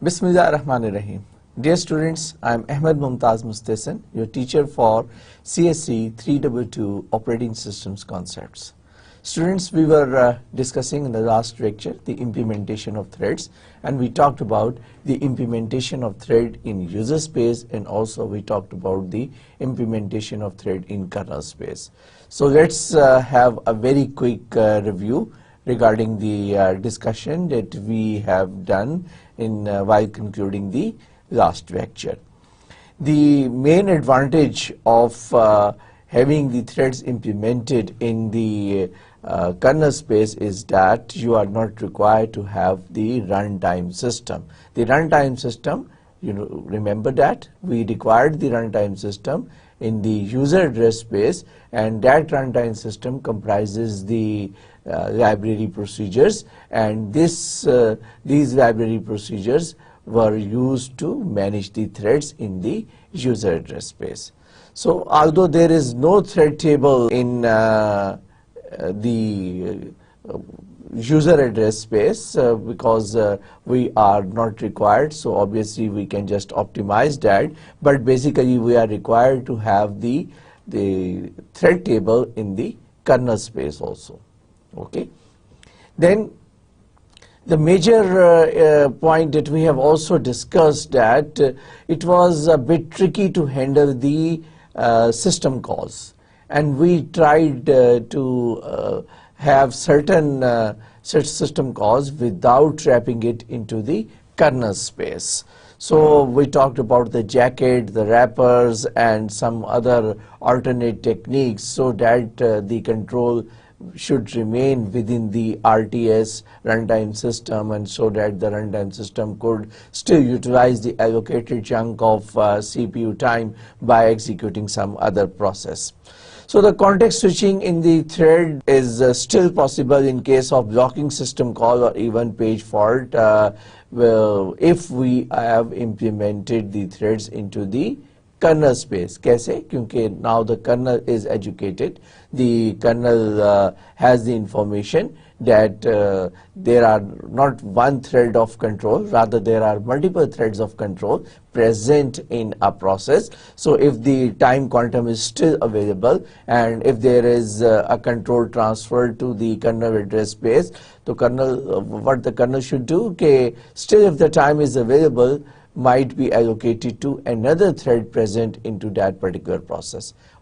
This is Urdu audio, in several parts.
Bismillah ar-Rahman ar-Rahim. Dear students, I am Ahmed Mumtaz Mustasin, your teacher for CSE 322 Operating Systems Concepts. Students, we were discussing in the last lecture the implementation of threads, and we talked about the implementation of thread in user space, and also we talked about the implementation of thread in kernel space. So let's have a very quick review regarding the discussion that we have done in while concluding the last lecture. The main advantage of having the threads implemented in the kernel space is that you are not required to have the runtime system. The runtime system, you know, remember that we required the runtime system in the user address space, and that runtime system comprises the library procedures, and these library procedures were used to manage the threads in the user address space. So although there is no thread table in the user address space because we are not required, so obviously we can just optimize that, but basically we are required to have the thread table in the kernel space also. Okay. Then the major point that we have also discussed that it was a bit tricky to handle the system calls, and we tried to have certain system calls without wrapping it into the kernel space. So we talked about the jacket, the wrappers, and some other alternate techniques so that the control should remain within the RTS runtime system, and so that the runtime system could still utilize the allocated chunk of CPU time by executing some other process. So the context switching in the thread is still possible in case of blocking system call or even page fault if we have implemented the threads into the kernel space. Kaise? Kyunki now the kernel is educated, the kernel has the information that there are not one thread of control, rather there are multiple threads of control present in a process. So if the time quantum is still available, and if there is a control transfer to the kernel address space, the kernel, what the kernel should do, okay, still if the time is available, might be allocated to another thread present into that particular process.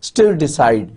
still decide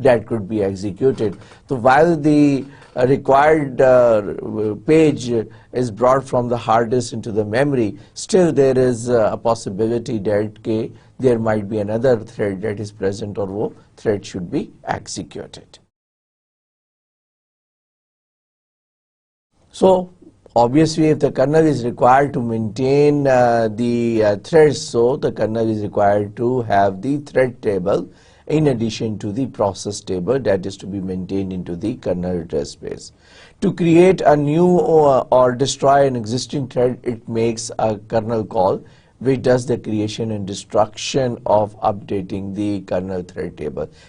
that could be executed. So while the required page is brought from the hard disk into the memory, still there is a possibility that there might be another thread that is present, or wo thread should be executed. So obviously if the kernel is required to maintain the threads, so the kernel is required to have the thread table in addition to the process table that is to be maintained into the kernel address space. To create a new or destroy an existing thread, it makes a kernel call which does the creation and destruction of updating the kernel thread table.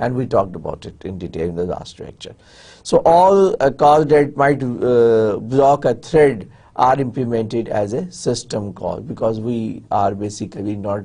and we talked about it in detail in the last lecture. So all calls that might block a thread are implemented as a system call, because we are basically not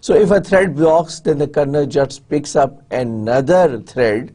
So if a thread blocks, then the kernel just picks up another thread.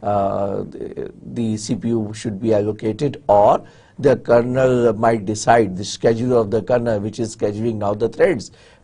the CPU should be allocated, or the kernel might decide, the scheduler of the kernel which is scheduling now the threads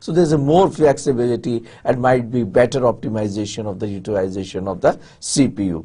So there's a more flexibility and might be better optimization of the utilization of the CPU.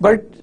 But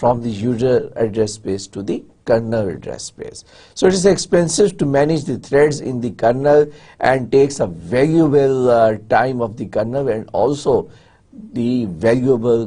from the user address space to the kernel address space. So it is expensive to manage the threads in the kernel and takes a valuable time of the kernel and also the valuable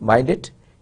mind it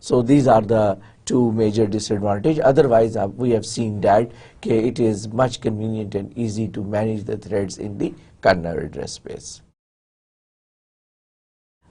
So these are the two major disadvantage. Otherwise we have seen that it is much convenient and easy to manage the threads in the kernel address space.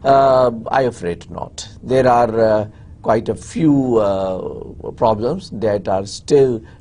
I afraid not. There are quite a few problems that are still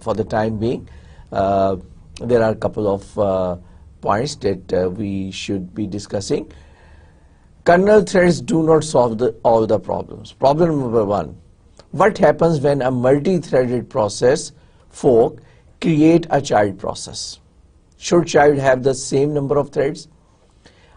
for the time being there are a couple of points that we should be discussing. Kernel threads do not solve all the problems. Problem number one, what happens when a multi-threaded process fork create a child process? Should child have the same number of threads?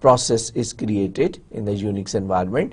process is created in the Unix environment,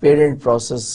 Parent process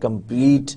complete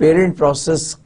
parent process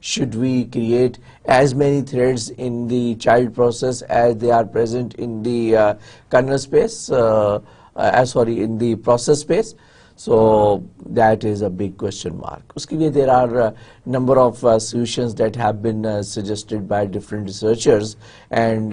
Should we create as many threads in the child process as they are present in the kernel space, in the process space? So that is a big question mark. Uske liye there are a number of solutions that have been suggested by different researchers, and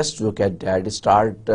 just look at that, start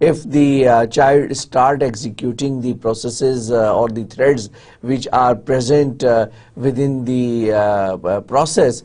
If the child start executing the processes or the threads which are present within the process,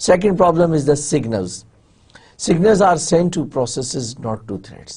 Second problem is the signals. Signals are sent to processes, not to threads.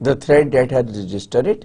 The thread that had registered it,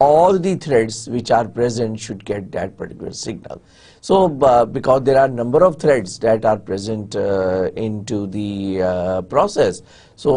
all the threads which are present should get that particular signal. So because there are number of threads that are present into the process, so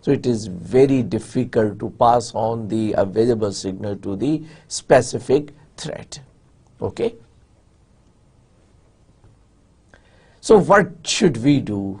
so it is very difficult to pass on the available signal to the specific thread. Okay. So what should we do?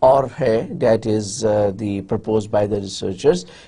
or hai, that is the proposed by the researchers,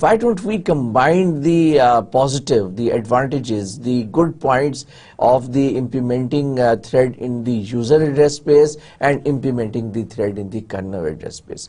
why don't we combine the positive, the advantages, the good points of the implementing thread in the user address space and implementing the thread in the kernel address space.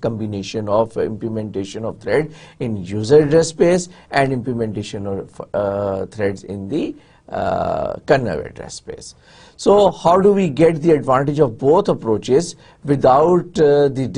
combination of implementation of thread in user address space and implementation of threads in the kernel address space. So how do we get the advantage of both approaches without the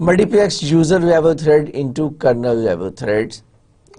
Multiplex user level thread into kernel level threads,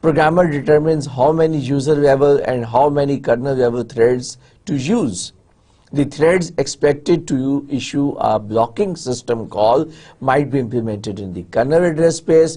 Programmer determines how many user level and how many kernel level threads to use. The threads expected to issue a blocking system call might be implemented in the kernel address space.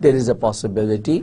there is a possibility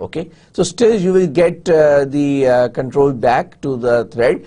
Okay, so still you will get the control back to the thread,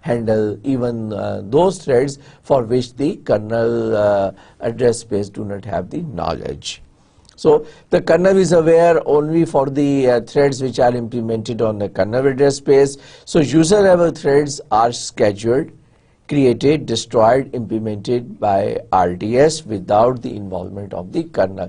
handle even those threads for which the kernel address space do not have the knowledge. So the kernel is aware only for the threads which are implemented on the kernel address space. So user level threads are scheduled, created, destroyed, implemented by RTS without the involvement of the kernel.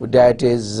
that is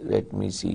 let me see,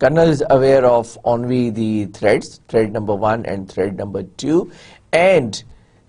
kernel is aware of only the threads, thread number 1 and thread number 2, and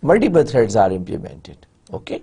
multiple threads are implemented. Okay,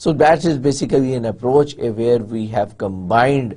So that is basically an approach where we have combined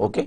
Okay,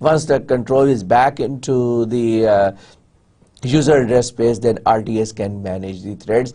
Once the control is back into the user address space, then RTS can manage the threads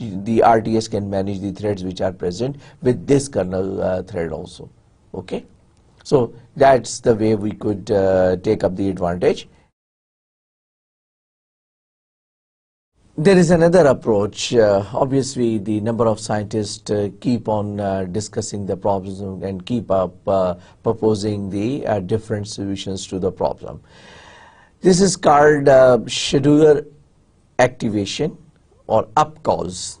the RTS can manage the threads which are present with this kernel thread also. Okay, so that's the way we could take up the advantage. There is another approach. Obviously, the number of scientists keep on discussing the problems and keep up proposing the different solutions to the problem. This is called scheduler activation or up calls.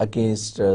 against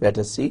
let us see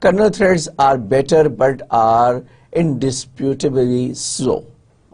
Kernel threads are better but are indisputably slow.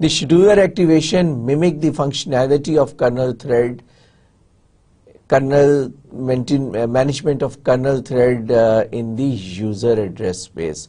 The scheduler activation mimic the functionality of kernel thread, kernel management of kernel thread in the user address space.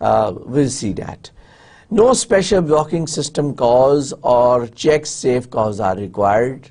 We'll see that. No special blocking system calls or check safe calls are required.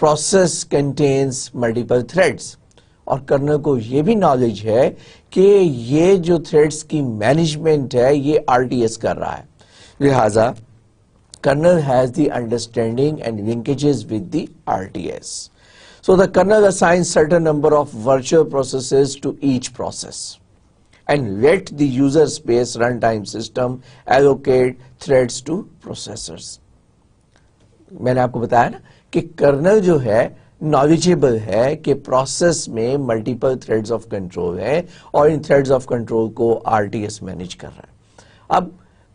process contains multiple threads. اور کرنل کو یہ بھی نالج ہے کہ یہ جو تھریڈس کی مینجمنٹ ہے یہ آر ٹی ایس کر رہا ہے. لہذا kernel has the understanding and linkages with the RTS. So the kernel assigns certain number of virtual processes to each process and let the user space runtime system allocate threads to processors. میں نے آپ کو بتایا نا کہ کرنل جو ہے knowledgeable ہے کہ پروسیس میں ملٹیپل تھریڈز آف کنٹرول ہیں اور ان تھریڈز آف کنٹرول کو آر ٹی ایس مینیج کر رہا ہے. اب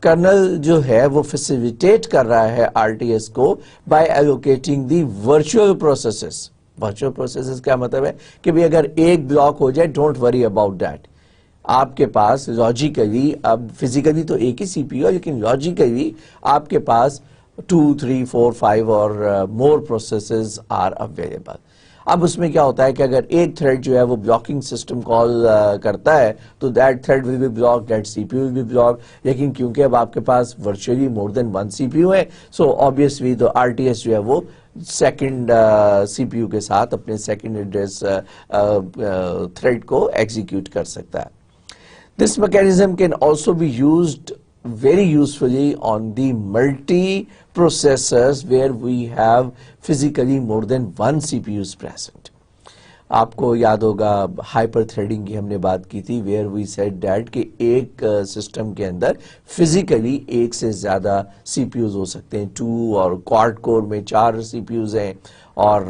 کرنل جو ہے وہ فیسیلیٹیٹ کر رہا ہے آر ٹی ایس کو by allocating the virtual processes. Virtual processes کیا مطلب ہے کہ بھی اگر ایک بلاک ہو جائے ڈونٹ وری اباؤٹ دیٹ. آپ کے پاس لاجیکلی اب فزیکلی تو ایک ہی سی پی یو ہے لیکن لاجیکلی آپ کے پاس 2, 3, 4, 5 اور more processes are available. اب اس میں کیا ہوتا ہے کہ اگر ایک تھریڈ جو ہے وہ بلاکنگ سسٹم کال کرتا ہے تو that thread will be block, that C P U will be block. لیکن کیونکہ اب آپ کے پاس virtually more than one C P U ہے سو آبویسلی تو آر ٹی ایس جو ہے وہ سیکنڈ سی پی یو کے ساتھ اپنے سیکنڈ ایڈریس تھریڈ کو ایگزیکیوٹ کر سکتا ہے. This mechanism can also be used very usefully on the multi-processors where we have physically more than one CPUs present. آپ کو یاد ہوگا ہائپر تھریڈنگ کی ہم نے بات کی تھی ویئر وی سیڈ دیٹ کہ ایک سسٹم کے اندر فزیکلی ایک سے زیادہ سی پی یوز ہو سکتے ہیں, 2 اور کوارڈ کور میں 4 سی پی یوز ہیں. اور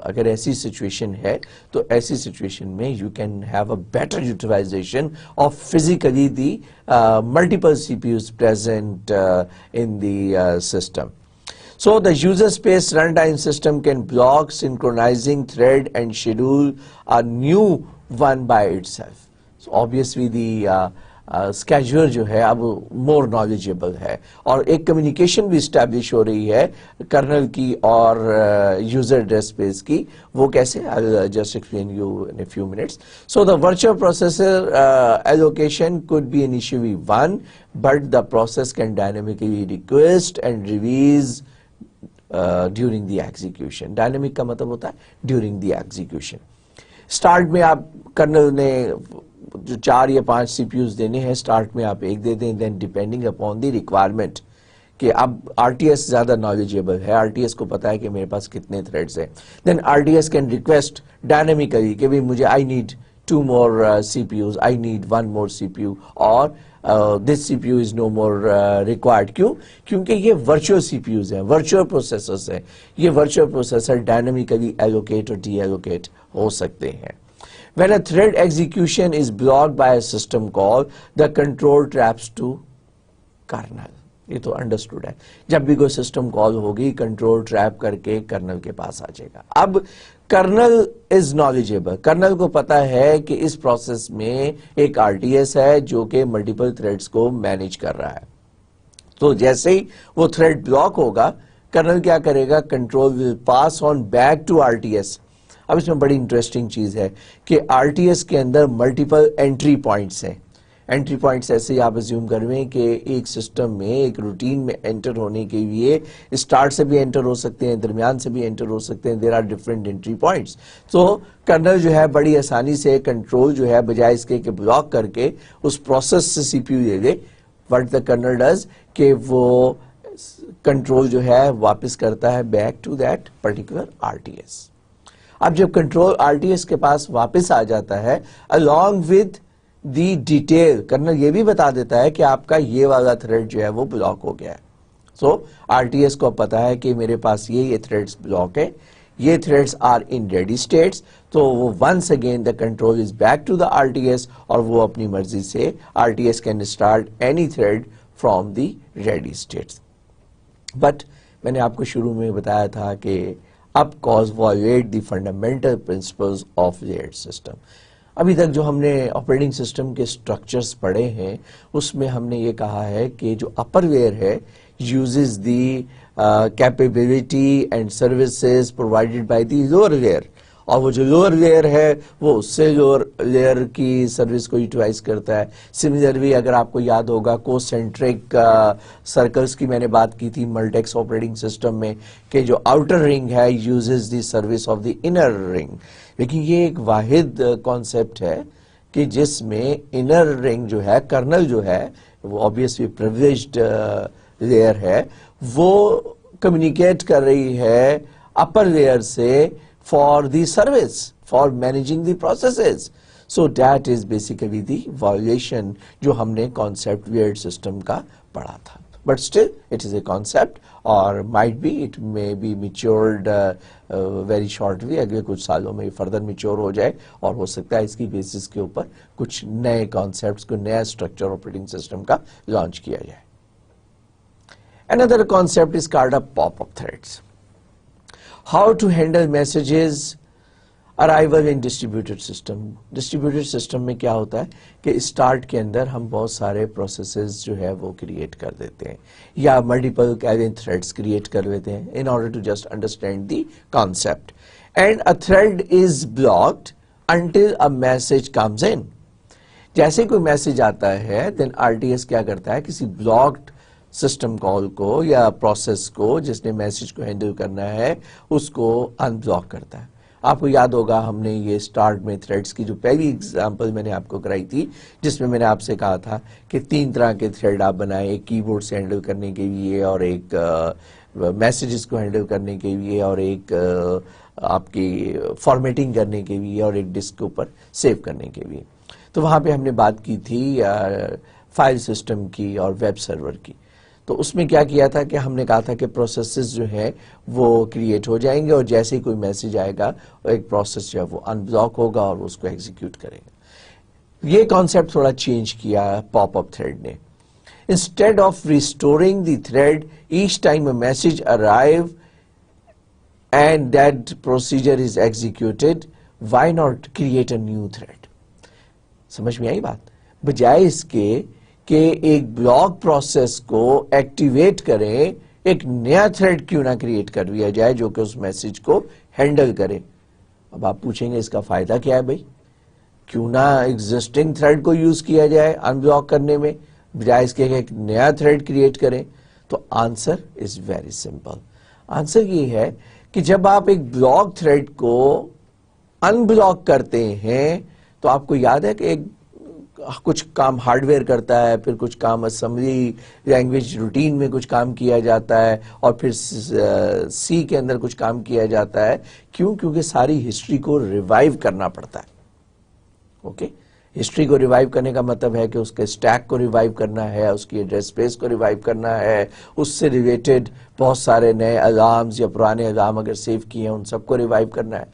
اگر ایسی سچویشن ہے تو ایسی سچویشن میں you can have a better utilization of physically the multiple C P Us present in the system. So the user space runtime system can block synchronizing thread and schedule a new one by itself. So obviously the scheduler جو ہے اب more knowledgeable ہے اور ایک کمیونیکیشن بھی اسٹیبلش ہو رہی ہے کرنل کی اور یوزر ایڈریس اسپیس کی. وہ کیسے؟ I'll just explain you in a few minutes. So the virtual processor allocation could be initially one, but the process can dynamically request and release during the execution. Dynamic کا مطلب ہوتا ہے ڈیورنگ دی ایگزیکیوشن. اسٹارٹ میں آپ کرنل نے جو 4 یا 5 سی پی یوز دینے ہیں اسٹارٹ میں آپ ایک دے دیں, then depending upon the requirement کہ اب آر ٹی ایس زیادہ نالجیبل ہے, آر ٹی ایس کو پتا ہے کہ میرے پاس کتنے تھریڈز ہیں. Then R T S can request dynamically کہ بھی مجھے I need 2 more CPUs, I need 1 more CPU اور this CPU is no more required. کیوں؟ کیونکہ یہ ورچوئل سی پی یوز ہیں, ورچوئل پروسیسرز ہیں. یہ ورچوئل پروسیسر ڈائنامکلی ایلوکیٹ اور ڈی ایلوکیٹ ہو سکتے ہیں. When a thread execution is blocked by a system call, the control traps to kernel. یہ تو انڈرسٹوڈ ہے. جب بھی کوئی سسٹم کال ہوگی کنٹرول ٹریپ کر کے کرنل کے پاس آ جائے گا. اب کرنل از نالجیبل, کرنل کو پتا ہے کہ اس پروسیس میں ایک آر ٹی ایس ہے جو کہ ملٹیپل تھریڈز کو مینیج کر رہا ہے. تو جیسے ہی وہ تھریڈ بلاک ہوگا کرنل کیا کرے گا, control will pass on back to R T S. اب اس میں بڑی انٹرسٹنگ چیز ہے کہ آر ٹی ایس کے اندر ملٹیپل انٹری پوائنٹس ہیں. انٹری پوائنٹس ایسے ہی آپ ازیوم کرویں کہ ایک سسٹم میں ایک روٹین میں انٹر ہونے کے لیے اسٹارٹ سے بھی انٹر ہو سکتے ہیں, درمیان سے بھی انٹر ہو سکتے ہیں. There are different entry points. تو کرنل جو ہے بڑی آسانی سے کنٹرول جو ہے بجائے اس کے کہ بلاک کر کے اس پروسیس سے سی پی یو لے لے, وٹ دا کرنل ڈز کہ وہ کنٹرول جو ہے واپس کرتا ہے back to that particular R T S. اب جب کنٹرول آر ٹی ایس کے پاس واپس آ جاتا ہے along with the detail, kernel یہ بھی بتا دیتا ہے کہ آپ کا یہ والا تھریڈ جو ہے وہ بلاک ہو گیا ہے. سو آر ٹی ایس کو پتا ہے کہ میرے پاس یہ تھریڈز بلاک ہے, یہ threads are in ready states. تو وہ once again the control is back to the R T S اور وہ اپنی مرضی سے R T S can start any thread from the ready states. But میں نے آپ کو شروع میں بتایا تھا کہ اب cause violate the fundamental principles of layered system. ابھی تک جو ہم نے آپریٹنگ سسٹم کے سٹرکچرز پڑھے ہیں اس میں ہم نے یہ کہا ہے کہ جو اپر لیئر ہے uses the capability and services provided by the lower layer, اور وہ جو لوور لیئر ہے وہ اس سے لوور لیئر کی سروس کو یوٹیلائز کرتا ہے. سملرلی اگر آپ کو یاد ہوگا کو سینٹرک سرکلز کی میں نے بات کی تھی ملٹیکس آپریٹنگ سسٹم میں کہ جو آؤٹر رنگ ہے uses the service of the inner رنگ. لیکن یہ ایک واحد کانسیپٹ ہے کہ جس میں انر رنگ جو ہے کرنل جو ہے وہ obviously privileged لیئر ہے, وہ کمیونیکیٹ کر رہی ہے اپر لیئر سے for the service, for managing the processes. So that is basically the violation جو ہم نے کانسیپٹ ویئرڈ سسٹم کا پڑھا تھا. But still it is a concept اور might be it may be matured very shortly, اگلے کچھ سالوں میں فردر میچور ہو جائے اور ہو سکتا ہے اس کی بیسس کے اوپر کچھ نئے کانسیپٹس کو نیا اسٹرکچر آپریٹنگ سسٹم کا لانچ کیا جائے. Another concept is called a pop-up threads. How to handle messages arrival in distributed system. Distributed system میں کیا ہوتا ہے کہ اسٹارٹ کے اندر ہم بہت سارے پروسیسز جو ہے وہ کریٹ کر دیتے ہیں یا ملٹیپل تھریڈس کریٹ کر لیتے ہیں in order to just understand the concept. And a thread is blocked until a message comes in. جیسے کوئی میسج آتا ہے then RTS کیا کرتا ہے کسی بلاکڈ سسٹم کال کو یا پروسیس کو جس نے میسج کو ہینڈل کرنا ہے اس کو ان بلاک کرتا ہے. آپ کو یاد ہوگا ہم نے یہ اسٹارٹ میں تھریڈس کی جو پہلی اگزامپل میں نے آپ کو کرائی تھی جس میں نے آپ سے کہا تھا کہ 3 طرح کے تھریڈ آپ بنائیں, ایک کی بورڈ سے ہینڈل کرنے کے لیے اور ایک میسیجز کو ہینڈل کرنے کے لیے اور ایک آپ کی فارمیٹنگ کرنے کے لیے اور ایک ڈسک کے اوپر سیو کرنے کے لیے. تو وہاں پہ ہم نے بات کی تھی فائل سسٹم کی اور ویب سرور کی. تو اس میں کیا کیا تھا کہ ہم نے کہا تھا کہ پروسیسز جو ہیں وہ کریٹ ہو جائیں گے اور جیسے ہی کوئی میسج آئے گا ایک پروسیس جو ہے وہ ان بلاک ہوگا اور اس کو ایگزیکیوٹ کرے گا. یہ کانسیپٹ تھوڑا چینج کیا پاپ اپ تھریڈ نے. Instead of restoring the thread each time a message arrive and that procedure is executed, why not create a new thread. سمجھ میں آئی بات؟ بجائے اس کے کہ ایک بلاک پروسیس کو ایکٹیویٹ کریں ایک نیا تھریڈ کیوں نہ کریٹ کر دیا جائے جو کہ اس میسج کو ہینڈل کرے. اب آپ پوچھیں گے اس کا فائدہ کیا ہے بھائی, کیوں نہ ایگزسٹنگ تھریڈ کو یوز کیا جائے ان بلاک کرنے میں بجائے اس کے ایک نیا تھریڈ کریٹ کریں. تو answer is very simple. Answer یہ ہے کہ جب آپ ایک بلاک تھریڈ کو ان بلاک کرتے ہیں تو آپ کو یاد ہے کہ ایک کچھ کام ہارڈ ویئر کرتا ہے, پھر کچھ کام اسمبلی لینگویج روٹین میں کچھ کام کیا جاتا ہے اور پھر سی کے اندر کچھ کام کیا جاتا ہے. کیوں؟ کیونکہ ساری ہسٹری کو ریوائیو کرنا پڑتا ہے. اوکے, ہسٹری کو ریوائیو کرنے کا مطلب ہے کہ اس کے اسٹیک کو ریوائیو کرنا ہے, اس کی ایڈریس اسپیس کو ریوائیو کرنا ہے, اس سے ریلیٹڈ بہت سارے نئے الارمز یا پرانے الارم اگر سیو کیے ہیں ان سب کو ریوائیو کرنا ہے.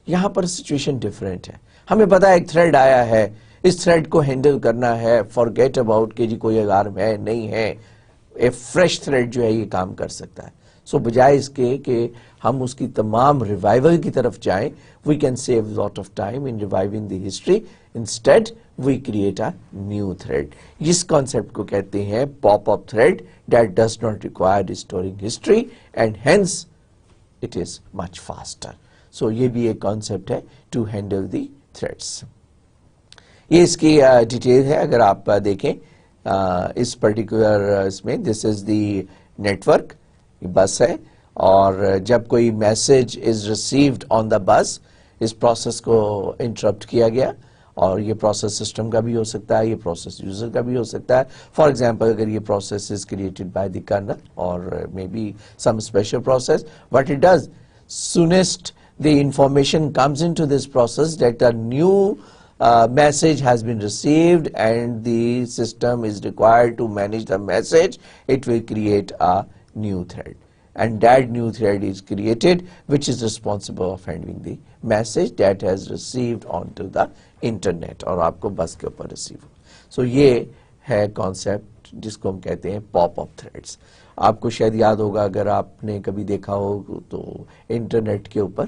یہاں پر سچویشن ڈفرینٹ ہے. ہمیں پتا ہے ایک تھریڈ آیا ہے, اس تھریڈ کو ہینڈل کرنا ہے, فارگیٹ اباؤٹ کہ جی کوئی الارم ہے نہیں ہے, ایک فریش تھریڈ جو ہے یہ کام کر سکتا ہے. سو بجائے اس کے کہ ہم اس کی تمام ریوائیول کی طرف جائیں, we can save lot of time in reviving the history. Instead we create a new thread. اس کانسیپٹ کو کہتے ہیں pop up thread that does not require restoring history and hence it is much faster. So یہ بھی ایک کانسیپٹ ہے ٹو ہینڈل دی تھریڈس. یہ اس کی ڈیٹیل ہے اگر آپ دیکھیں اس پرٹیکولر اس میں دس از دی نیٹورک, بس ہے, اور جب کوئی میسج از ریسیوڈ آن دا بس اس پروسیس کو انٹرپٹ کیا گیا, اور یہ پروسیس سسٹم کا بھی ہو سکتا ہے, یہ پروسیس یوزر کا بھی ہو سکتا ہے. فار ایگزامپل اگر یہ process is created by the kernel اور may be some special process, what it does, soonest the information comes into this process that a new message has been received and the system is required to manage the message, it will create a new thread. And that new thread is created which is responsible of handling the message that has received onto the internet اور آپ کو بس کے اوپر ریسیو. سو یہ ہے کانسیپٹ جس کو ہم کہتے ہیں پاپ اپ تھریڈس. آپ کو شاید یاد ہوگا اگر آپ نے کبھی دیکھا ہو تو انٹرنیٹ کے اوپر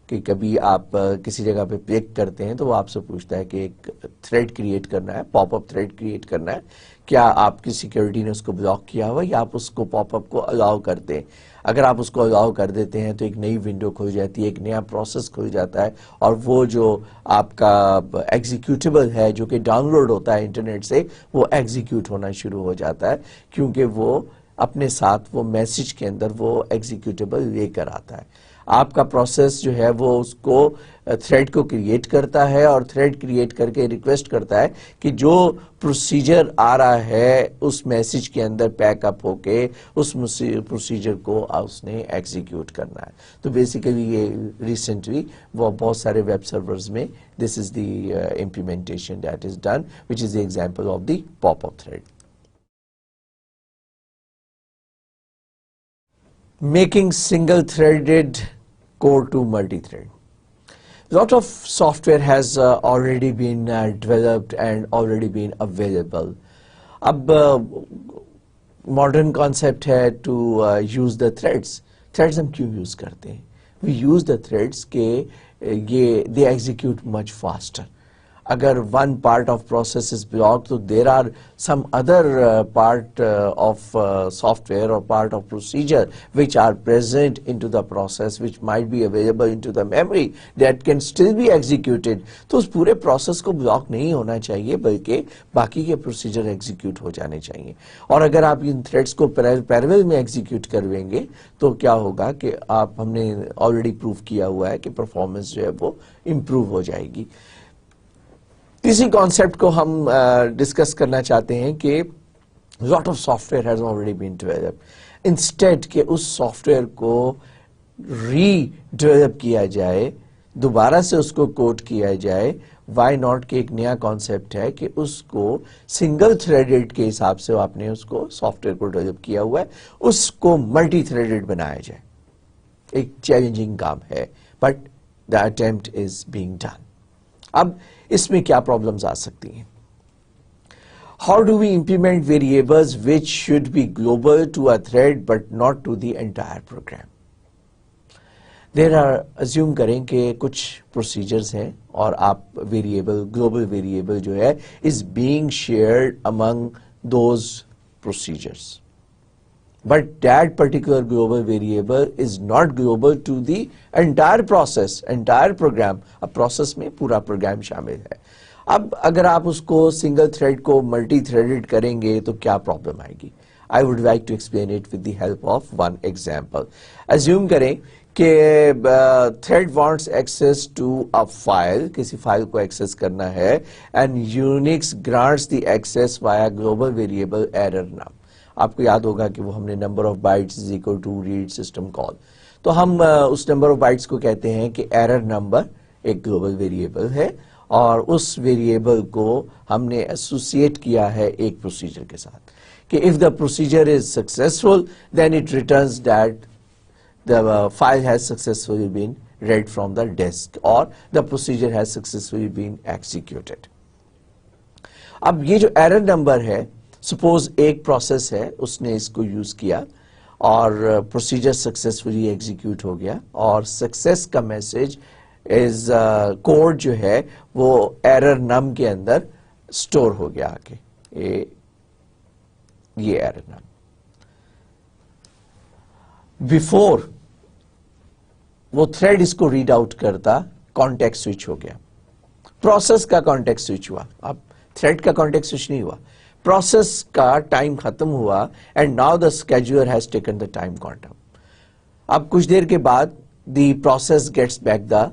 کہ کبھی آپ کسی جگہ پہ کلک کرتے ہیں تو وہ آپ سے پوچھتا ہے کہ ایک تھریڈ کریٹ کرنا ہے، پاپ اپ تھریڈ کریٹ کرنا ہے، کیا آپ کی سیکیورٹی نے اس کو بلاک کیا ہوا یا آپ اس کو پاپ اپ کو الاؤ کرتے ہیں؟ اگر آپ اس کو الاؤ کر دیتے ہیں تو ایک نئی ونڈو کھل جاتی ہے، ایک نیا پروسیس کھل جاتا ہے، اور وہ جو آپ کا ایگزیکیوٹیبل ہے جو کہ ڈاؤن لوڈ ہوتا ہے انٹرنیٹ سے، وہ ایگزیکیوٹ ہونا شروع ہو جاتا ہے، کیونکہ وہ اپنے ساتھ وہ میسج کے اندر وہ ایگزیکیوٹیبل لے کر آتا ہے۔ آپ کا پروسیس جو ہے وہ اس کو تھریڈ کو کریٹ کرتا ہے، اور تھریڈ کریٹ کر کے ریکویسٹ کرتا ہے کہ جو پروسیجر آ رہا ہے اس میسج کے اندر پیک اپ ہو کے اس پروسیجر کو اس نے ایگزیکیوٹ کرنا ہے۔ تو بیسیکلی یہ ریسنٹلی وہ بہت سارے ویب سرورز میں this is the implementation that is done which is the example of the pop up thread. Making single-threaded code to multi-thread. Lot of software has already been developed and already been available. اب modern concept ہے to use the threads. Threads ہم کیوں use کرتے ہیں؟ We use the threads کہ یہ they execute much faster. اگر one part of process is blocked تو there are some other part of software or part of procedure which are present into the process which might be available into the memory that can still be executed. تو اس پورے process کو بلاک نہیں ہونا چاہیے بلکہ باقی کے procedure execute ہو جانے چاہیے، اور اگر آپ ان threads کو parallel میں execute کرویں گے تو کیا ہوگا کہ ہم نے already proof کیا ہوا ہے کہ performance جو ہے وہ improve ہو جائے گی۔ اسی کانسیپٹ کو ہم ڈسکس کرنا چاہتے ہیں کہ lot of software has already been developed. Instead کہ اس سافٹ ویئر کو ری ڈیولپ کیا جائے، دوبارہ سے اس کو کوڈ کیا جائے، وائی ناٹ کہ ایک نیا کانسیپٹ ہے کہ اس کو سنگل تھریڈڈ کے حساب سے آپ نے اس کو سافٹ ویئر کو ڈیولپ کیا ہوا ہے، اس کو ملٹی تھریڈڈ بنایا جائے۔ ایک چیلنجنگ کام ہے، but the attempt is being done. اب اس میں کیا پرابلمز آ سکتی ہیں؟ How do we implement variables which should be global to a thread but not to the entire program? There are assume کریں کہ کچھ procedures ہیں اور آپ global variable جو ہے is being shared among those procedures. But that particular global variable is not global to the entire process, entire program. اب process میں پورا program شامل ہے۔ اب اگر آپ اس کو سنگل تھریڈ کو ملٹی تھریڈڈ کریں گے تو کیا پرابلم آئے گی؟ I would like to explain it with the help of one example. Assume کریں کہ thread wants access to a file، کسی فائل کو ایکسس کرنا ہے، and Unix grants the access via global variable error num. آپ کو یاد ہوگا کہ وہ ہم نے number of bytes is equal to read system call, تو ہم اس نمبر آف بائٹس کو کہتے ہیں کہ ایرر نمبر ایک گلوبل ویریبل ہے، اور اس ویریبل کو ہم نے ایسوسیٹ کیا ہے ایک پروسیجر کے ساتھ کہ if the procedure is successful then it returns that the file has successfully been read from the disk or the procedure has successfully been executed. اب یہ جو ایرر نمبر ہے، سپوز ایک پروسیس ہے اس نے اس کو یوز کیا اور پروسیجر سکسیسفلی ایگزیکیوٹ ہو گیا، اور سکسیس کا میسج از کوڈ جو ہے وہ ایرر نم کے اندر سٹور ہو گیا آگے، یہ ایرر نم بیفور وہ تھریڈ اس کو ریڈ آؤٹ کرتا کانٹیکٹ سوئچ ہو گیا، پروسیس کا کانٹیکٹ سوئچ ہوا، اب تھریڈ کا کانٹیکٹ سوئچ نہیں ہوا، پروسیس کا ٹائم ختم ہوا، and now the scheduler has taken the time quantum. اب کچھ دیر کے بعد the process gets back the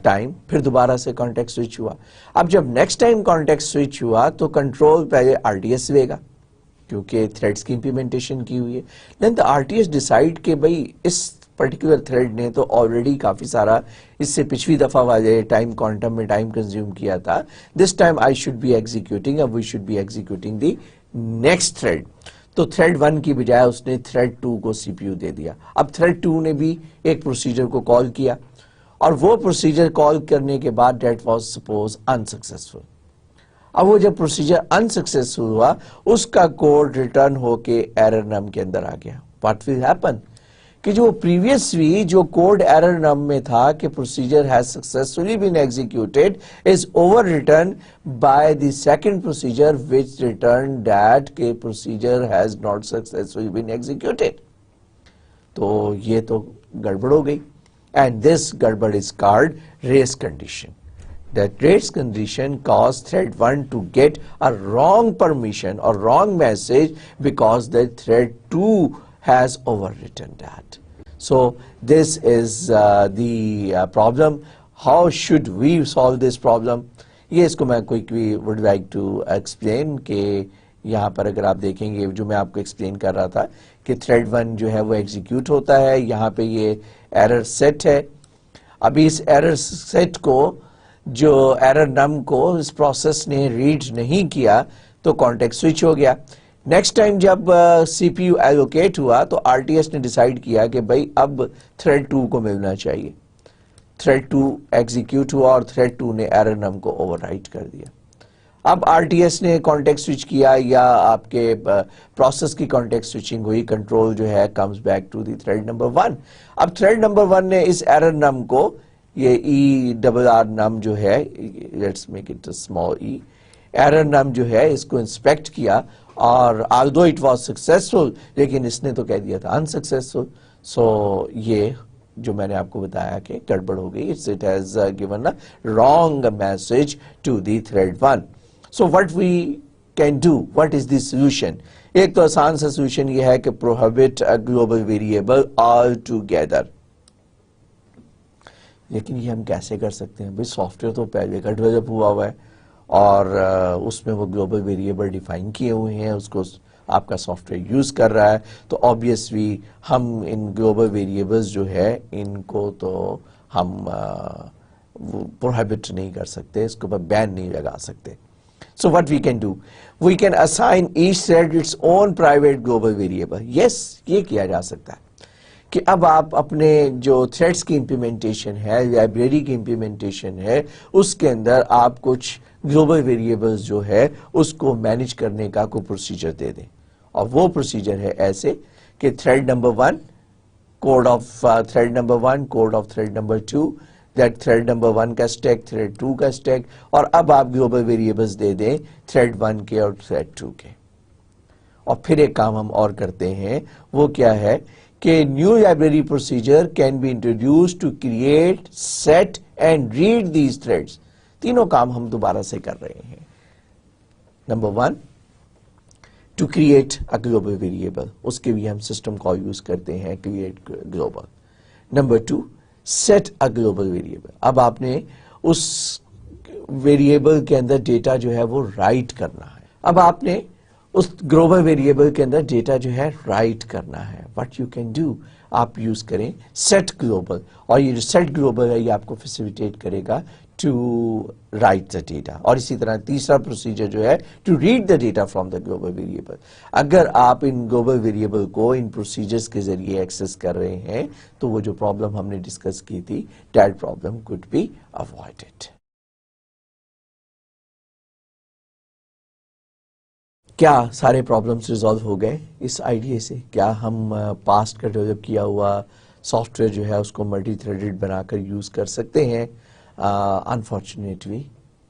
time, پھر دوبارہ سے کانٹیکٹ سوئچ ہوا۔ اب جب نیکسٹ ٹائم کانٹیکٹ سوئچ ہوا تو کنٹرول پہلے آر ٹی ایس لے گا کیونکہ تھریڈس کی امپلیمنٹیشن کی ہوئی ہے، دین دا آر ٹی ایس ڈیسائیڈ کہ بھائی اس پرٹیکولر تھریڈ نے تو آلریڈی کافی سارا اس سے پچھلی دفعہ والے ٹائم کوانٹم میں ٹائم کنزیوم کیا تھا، this time I should be executing, اب we should be executing the next thread. تو تھریڈ 1 کی بجائے اس نے تھریڈ 2 کو سی پی یو دے دیا۔ اب تھریڈ 2 نے بھی ایک پروسیجر کو کال کیا، اور وہ پروسیجر کال کرنے کے بعد دیٹ واز سپوز انسکسیسفل۔ اب وہ جب پروسیجر انسکسیسفل ہوا، اس کا کوڈ ریٹرن ہو کے ایرر نم کے اندر آ گیا۔ واٹ ول ہیپن کہ جو پریویسلی جو کوڈ ایرر نم میں تھا کہ procedure has successfully been executed is over return by the second procedure which return that کہ procedure has not successfully been executed. تو یہ تو گڑبڑ ہو گئی. اینڈ دس گڑبڑ is called race condition. That race condition caused thread 1 to get a wrong permission or wrong message because the thread 2 has overwritten that. So this is the problem. How should we solve this problem? یہ اس کو میں quickly would like to explain کہ یہاں پر اگر آپ دیکھیں گے جو میں آپ کو ایکسپلین کر رہا تھا کہ thread 1 جو ہے وہ ایگزیکیوٹ ہوتا ہے. یہاں پہ یہ ایرر سیٹ ہے. ابھی اس ایرر سیٹ کو جو ایرر نم کو اس پروسیس نے ریڈ نہیں کیا تو کانٹیکسٹ سوئچ ہو گیا. نیکسٹ ٹائم جب سی پی یو ایلوکیٹ ہوا تو آر ٹی ایس نے ڈیسائیڈ کیا کہ بھائی اب تھریڈ 2 کو ملنا چاہیے. تھریڈ 2 ایگزیکیوٹ ہوا اور تھریڈ 2 نے ایرر نم کو اوور رائٹ کر دیا. اب آر ٹی ایس نے کانٹیکسٹ سوئچ کیا یا آپ کے پروسیس کی کانٹیکسٹ سوئچنگ ہوئی, کنٹرول جو ہے comes back to the thread number 1. اب تھریڈ نمبر 1 نے اس ایرر نم کو یہ ای ڈبل آر نم جو ہے, let's make it small E, error نم جو ہے اس کو انسپیکٹ کیا اور although it was successful لیکن اس نے تو کہہ دیا تھا unsuccessful. سو یہ جو میں نے آپ کو بتایا کہ گڑبڑ ہو گئی. it has given a wrong message to the thread 1. so what we can do, what is the solution? ایک تو آسان سا سولوشن یہ ہے کہ prohibit a global variable altogether. لیکن یہ ہم کیسے کر سکتے ہیں؟ بھئی سافٹ ویئر تو پہلے کا ڈیولپ ہوا ہے اور اس میں وہ گلوبل ویریبل ڈیفائن کیے ہوئے ہیں, اس کو آپ کا سافٹ ویئر یوز کر رہا ہے. تو آبویسلی ہم ان گلوبل ویریبلز جو ہے ان کو تو ہم پروہیبٹ نہیں کر سکتے, اس کے اوپر بین نہیں لگا سکتے. So what we can do? We can assign each thread its own private global variable. Yes, یہ کیا جا سکتا ہے کہ اب آپ اپنے جو تھریڈس کی امپلیمنٹیشن ہے, لائبریری کی امپلیمنٹیشن ہے, اس کے اندر آپ کچھ گلوبل ویریبلز جو ہے اس کو مینیج کرنے کا کوئی پروسیجر دے دیں. اور وہ پروسیجر ہے ایسے کہ thread number 1 code of thread number 1 code of thread number 2 that thread number 1 کا اسٹیک, تھریڈ 2 کا اسٹیک, اور اب آپ گلوبل ویریبلز دے دیں تھریڈ 1 کے اور تھریڈ 2 کے. اور پھر ایک کام ہم اور کرتے ہیں, وہ کیا ہے کہ new library procedure can be introduce to create, set and read these threads. تینوں کام ہم دوبارہ سے کر رہے ہیں. Number 1 to create a global variable, اس کے بھی ہم سسٹم کال یوز کرتے ہیں create global. Number 2 set a global variable. اب آپ نے اس ویریبل کے اندر ڈیٹا جو ہے وہ رائٹ کرنا ہے. اب آپ نے اس گلوبل ویریبل کے اندر ڈیٹا جو ہے رائٹ کرنا ہے. واٹ یو کین ڈو, آپ یوز کریں سیٹ گلوبل, اور یہ جو سیٹ گلوبل ہے یہ آپ کو فیسیلیٹیٹ کرے گا ٹو رائٹ دا ڈیٹا. اور اسی طرح تیسرا پروسیجر جو ہے to read the data from the global variable. اگر آپ ان گلوبل ویریبل کو ان پروسیجرز کے ذریعے ایکسس کر رہے ہیں تو وہ جو پرابلم ہم نے ڈسکس کی تھی, that problem could be avoided. کیا سارے پرابلمس ریزالو ہو گئے اس آئیڈیا سے؟ کیا ہم پاسٹ کا ڈیولپ کیا ہوا سافٹ ویئر جو ہے اس کو ملٹی تھریڈڈ بنا کر یوز کر سکتے ہیں؟ Unfortunately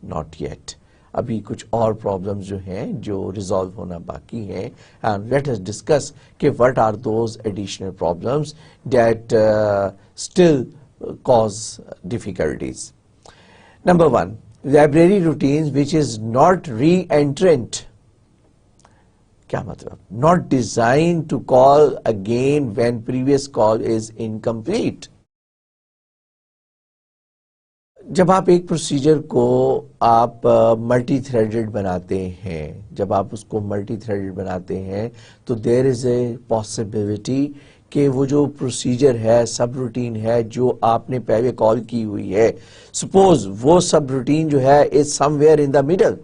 not yet. ابھی کچھ اور پرابلمس جو ہیں جو ریزالو ہونا باقی ہیں. اینڈ لیٹ اس ڈسکس کہ what are those additional problems that still cause difficulties. Number 1, library routines which is not re-entrant. کیا مطلب؟ not designed to call again when previous call is incomplete. جب آپ ایک پروسیجر کو آپ ملٹی تھریڈڈ بناتے ہیں, جب آپ اس کو ملٹی تھریڈڈ بناتے ہیں تو دیر از اے پاسبلٹی کہ وہ جو پروسیجر ہے, سب روٹین ہے جو آپ نے پہلے کال کی ہوئی ہے, سپوز وہ سب روٹین جو ہے از سم ویئر ان دا میڈل.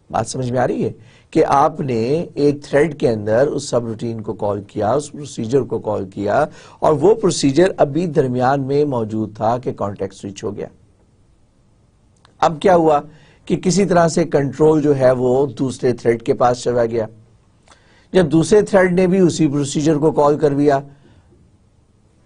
بات سمجھ میں آ رہی ہے کہ آپ نے ایک تھریڈ کے اندر اس سب روٹین کو کال کیا, اس پروسیجر کو کال کیا, اور وہ پروسیجر ابھی درمیان میں موجود تھا کہ کانٹیکسٹ سوئچ ہو گیا. اب کیا ہوا کہ کسی طرح سے کنٹرول جو ہے وہ دوسرے تھریڈ کے پاس چلا گیا. جب دوسرے تھریڈ نے بھی اسی پروسیجر کو کال کر دیا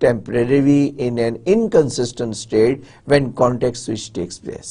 temporarily in an inconsistent state when context switch takes place।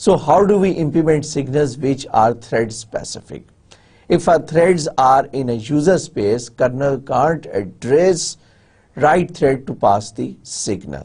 So how do we implement signals which are thread specific? If our threads are in a user space, kernel can't address right thread to pass the signal.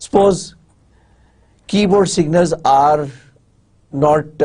Suppose keyboard signals are not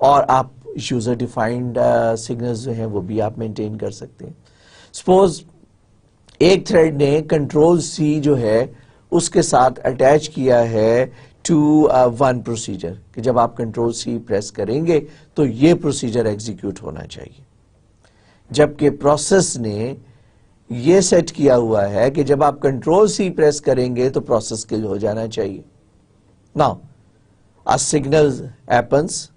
اور آپ یوزر ڈیفائنڈ سگنلز جو ہیں وہ بھی آپ مینٹین کر سکتے ہیں. سپوز ایک تھریڈ نے کنٹرول سی جو ہے اس کے ساتھ اٹیچ کیا ہے ٹو ون پروسیجر کہ جب آپ کنٹرول سی پریس کریں گے تو یہ پروسیجر ایگزیکیوٹ ہونا چاہیے، جبکہ پروسیس نے یہ سیٹ کیا ہوا ہے کہ جب آپ کنٹرول سی پریس کریں گے تو پروسیس کل ہو جانا چاہیے. Now a signal happens,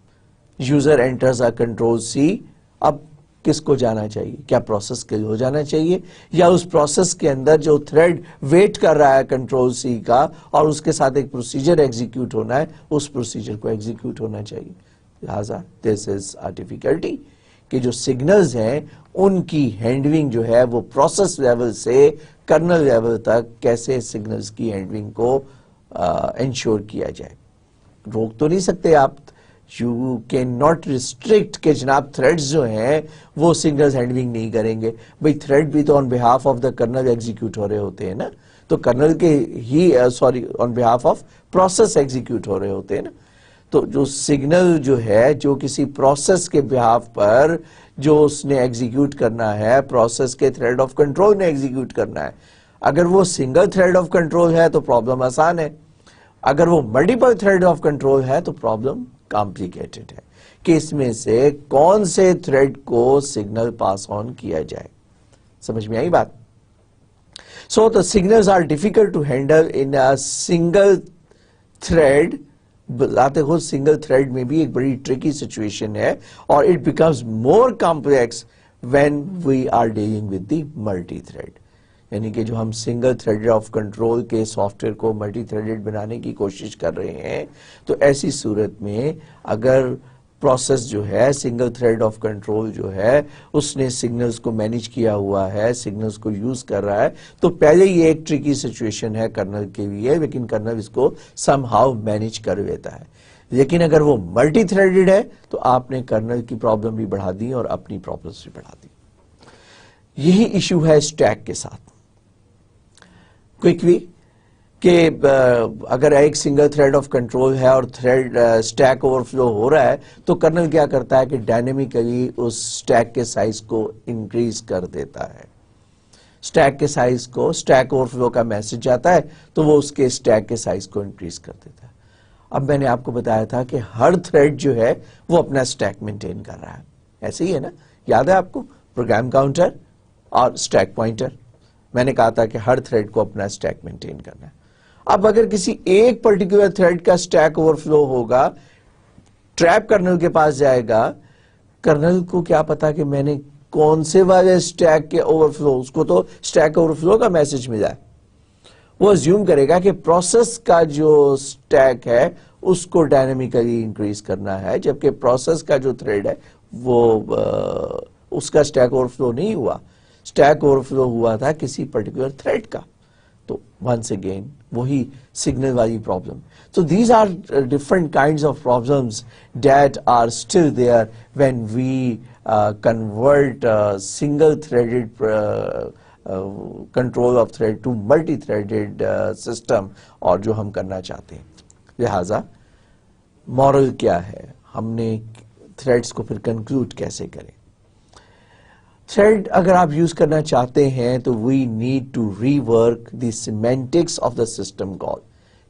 user enters a control C. اب کس کو جانا چاہیے؟ کیا پروسیس کل ہو جانا چاہیے یا اس پروسیس کے اندر جو تھریڈ ویٹ کر رہا ہے کنٹرول سی کا اور اس کے ساتھ ایک پروسیجر ایگزیکیوٹ ہونا ہے اس پروسیجر کو ایگزیکیوٹ ہونا چاہیے. لہذا this is a difficulty کہ جو سگنلز ہیں ان کی ہینڈلنگ جو ہے وہ پروسیس لیول سے کرنل لیول تک کیسے سگنلز کی ہینڈلنگ کو انشور کیا جائے. روک تو نہیں سکتے آپ، یو کین ناٹ ریسٹرکٹ کہ جناب تھریڈز جو ہیں وہ سگنلز ہینڈلنگ نہیں کریں گے. بھئی تھریڈ بھی تو on behalf of the kernel execute ہو رہے ہوتے ہیں نا، تو کرنل کے ہی on behalf of process execute ہو رہے ہوتے ہیں نا. تو جو سگنل جو ہے جو کسی پروسیس کے بہاف پر جو اس نے ایگزیکیوٹ کرنا ہے، پروسیس کے تھریڈ آف کنٹرول نے ایگزیکیوٹ کرنا ہے، اگر وہ سنگل تھریڈ آف کنٹرول ہے تو پرابلم آسان ہے، اگر وہ ملٹیپل تھریڈ آف کنٹرول ہے تو پرابلم کمپلیکیٹڈ ہے کہ اس میں سے کون سے تھریڈ کو سگنل پاس آن کیا جائے. سمجھ میں آئی بات؟ سو the signals are difficult to handle in a single thread. بذات خود سنگل تھریڈ میں بھی ایک بڑی ٹرکی سچویشن ہے اور it becomes more complex when we are dealing with the multi thread. یعنی کہ جو ہم سنگل تھریڈ آف کنٹرول کے سافٹ ویئر کو ملٹی تھریڈڈ بنانے کی کوشش کر رہے ہیں تو ایسی صورت میں اگر پروسیس جو ہے سنگل تھریڈ آف کنٹرول جو ہے اس نے سگنلز کو مینیج کیا ہوا ہے، سگنلز کو یوز کر رہا ہے، تو پہلے یہ ایک ٹرکی سچویشن ہے کرنل کے لیے، لیکن کرنل اس کو سم ہاؤ مینیج کر لیتا ہے. لیکن اگر وہ ملٹی تھریڈڈ ہے تو آپ نے کرنل کی پرابلم بھی بڑھا دی اور اپنی پرابلمز بھی بڑھا دی. یہی ایشو ہے اسٹیک کے ساتھ. کوئکلی کہ اگر ایک سنگل تھریڈ آف کنٹرول ہے اور تھریڈ اسٹیک اوور فلو ہو رہا ہے تو کرنل کیا کرتا ہے کہ ڈائنیمیکلی اس اسٹیک کے سائز کو انکریز کر دیتا ہے. اسٹیک کے سائز کو اسٹیک اوور فلو کا میسج آتا ہے تو وہ اس کے اسٹیک کے سائز کو انکریز کر دیتا ہے. اب میں نے آپ کو بتایا تھا کہ ہر تھریڈ جو ہے وہ اپنا اسٹیک مینٹین کر رہا ہے، ایسے ہی ہے نا؟ یاد ہے آپ کو پروگرام کاؤنٹر اور اسٹیک پوائنٹر؟ میں نے کہا تھا کہ ہر تھریڈ کو اپنا اسٹیک مینٹین کرنا ہے. اب اگر کسی ایک پرٹیکولر تھریڈ کا اسٹیک اوور فلو ہوگا، ٹریپ کرنل کے پاس جائے گا، کرنل کو کیا پتا کہ میں نے کون سے والے اسٹیک کے اوور فلو، اس کو تو اسٹیک اوور فلو کا میسج ملا ہے، وہ ازیوم کرے گا کہ پروسیس کا جو اسٹیک ہے اس کو ڈائنامیکلی انکریز کرنا ہے، جبکہ پروسیس کا جو تھریڈ ہے وہ اس کا اسٹیک اوور فلو نہیں ہوا، اسٹیک اوور فلو ہوا تھا کسی پرٹیکولر تھریڈ کا. تو ونس اگین وہی سگنل والی problem. So these are different kinds of problems that are still there when we convert single threaded control of thread to multi-threaded system اور جو ہم کرنا چاہتے ہیں. لہذا مورل کیا ہے؟ ہم نے تھریڈز کو پھر کنکلوڈ کیسے کریں؟ تھریڈ اگر آپ یوز کرنا چاہتے ہیں تو we need to rework the semantics of the system call.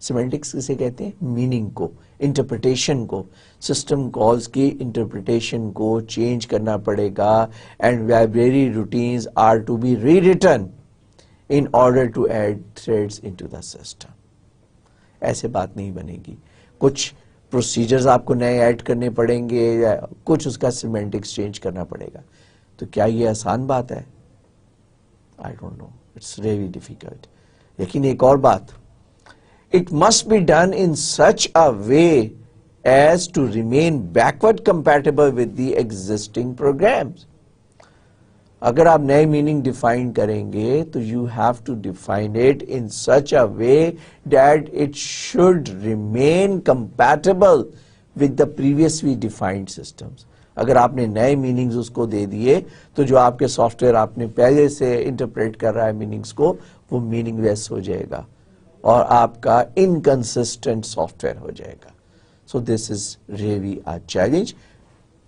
Semantics کسے کہتے ہیں؟ میننگ کو، انٹرپریٹیشن کو. سسٹم کالز کی انٹرپریٹیشن کو چینج کرنا پڑے گا and library routines are to be rewritten in order to add threads into the system. ایسے بات نہیں بنے گی. کچھ پروسیجرز آپ کو نئے ایڈ کرنے پڑیں گے یا کچھ اس کا سیمینٹکس چینج کرنا پڑے گا. تو کیا یہ آسان بات ہے؟ I don't know. It's really difficult. لیکن ایک اور بات، it must be done in such a way as to remain backward compatible with the existing programs. اگر آپ نئے میننگ ڈیفائن کریں گے تو you have to define it in such a way that it should remain compatible with the previously defined systems. اگر آپ نے نئے میننگز اس کو دے دیے تو جو آپ کے سافٹ ویئر آپ نے پہلے سے انٹرپریٹ کر رہا ہے میننگز کو، وہ میننگ لیس ہو جائے گا اور آپ کا انکنسسٹنٹ سافٹ ویئر ہو جائے گا. سو دس از ریئلی اے چیلنج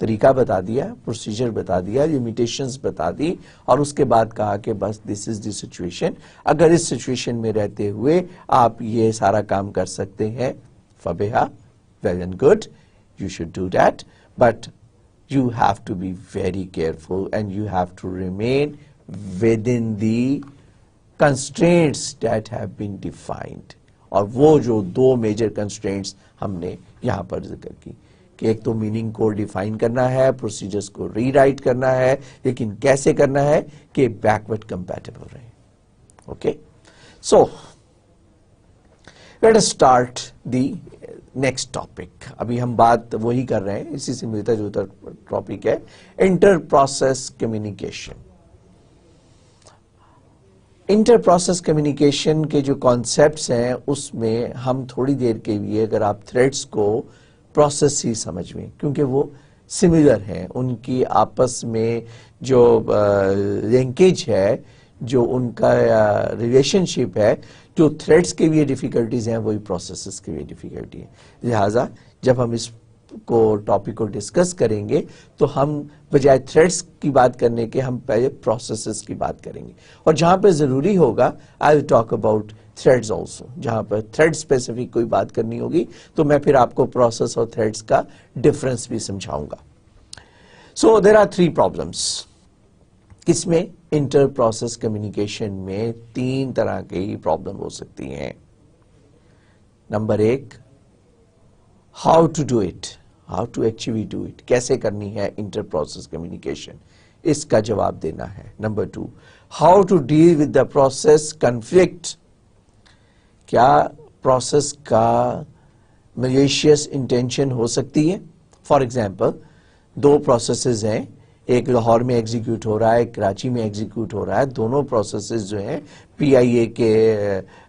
طریقہ بتا دیا, پروسیجر بتا دیا, لمیٹیشنز بتا دی, اور اس کے بعد کہا کہ بس دس از دی سچویشن, اگر اس سچویشن میں رہتے ہوئے آپ یہ سارا کام کر سکتے ہیں فبہا, well and good, you should do that, but you have to be very careful and you have to remain within the constraints that have been defined. اور وہ جو دو میجر کنسٹرینٹس ہم نے یہاں پر ذکر کی کہ ایک تو میننگ کو ڈیفائن کرنا ہے, پروسیجرز کو ری رائٹ کرنا ہے, لیکن کیسے کرنا ہے کہ بیکورڈ کمپیٹیبل رہے. Okay, so let us start the next topic. ابھی ہم بات وہی کر رہے ہیں, اسی سے ملتا جلتا ٹاپک ہے inter process communication. Inter process communication کے جو کانسیپٹس ہیں اس میں ہم تھوڑی دیر کے لیے اگر آپ تھریڈس کو پروسیس ہی سمجھ میں, کیونکہ وہ سملر ہیں, ان کی آپس میں جو لنکیج ہے, جو ان کا ریلیشن شپ ہے, جو تھریڈس کے لیے ڈیفیکلٹیز ہیں وہی پروسیسز کے لیے ڈیفیکلٹی ہے. لہٰذا جب ہم اس کو ٹاپک کو ڈسکس کریں گے تو ہم بجائے تھریڈس کی بات کرنے کے ہم پہلے پروسیسز کی بات کریں گے, اور جہاں پہ ضروری ہوگا I will talk about threads also. جہاں پر تھریڈ اسپیسیفک کوئی بات کرنی ہوگی تو میں پھر آپ کو پروسیس اور تھریڈز کا ڈفرنس بھی سمجھاؤں گا. سو دیر آر 3 پرابلمس. کس میں؟ انٹر پروسیس کمیونیکیشن میں 3 طرح کی پرابلم ہو سکتی ہیں. Number 1, how to do it, how to actually do it, کیسے کرنی ہے انٹر پروسیس کمیونیکیشن, اس کا جواب دینا ہے. Number 2, how to deal with the process conflict, کیا پروسیس کا میلیشیس انٹینشن ہو سکتی ہے. فار ایگزامپل 2 پروسیسز ہیں, ایک لاہور میں ایگزیکیوٹ ہو رہا ہے, ایک کراچی میں ایگزیکیوٹ ہو رہا ہے. دونوں پروسیسز جو ہیں پی آئی اے کے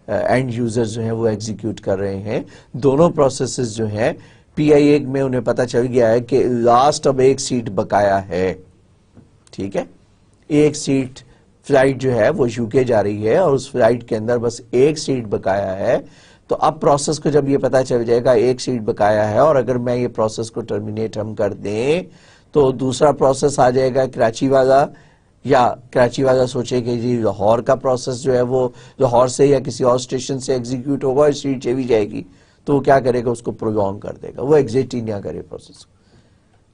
اینڈ یوزر جو ہیں وہ ایگزیکیوٹ کر رہے ہیں. دونوں پروسیسز جو ہیں پی آئی اے میں انہیں پتا چل گیا ہے کہ لاسٹ اب ایک سیٹ بقایا ہے, ٹھیک ہے, ایک سیٹ فلائٹ جو ہے وہ یو کے جا رہی ہے اور اس فلائٹ کے اندر بس ایک سیٹ بقایا ہے. تو اب پروسیس کو جب یہ پتا چل جائے گا ایک سیٹ بقایا ہے, اور اگر میں یہ پروسیس کو ٹرمینیٹ ہم کر دیں تو دوسرا پروسیس آ جائے گا کراچی والا, یا کراچی والا سوچے کہ جی لاہور کا پروسیس جو ہے وہ لاہور سے یا کسی اور اسٹیشن سے ایگزیکیوٹ ہوگا اور سیٹ چلی جائے گی, تو وہ کیا کرے گا, اس کو پرولونگ کر دے گا, وہ ایگزٹ ہی نہ کرے پروسیس کو.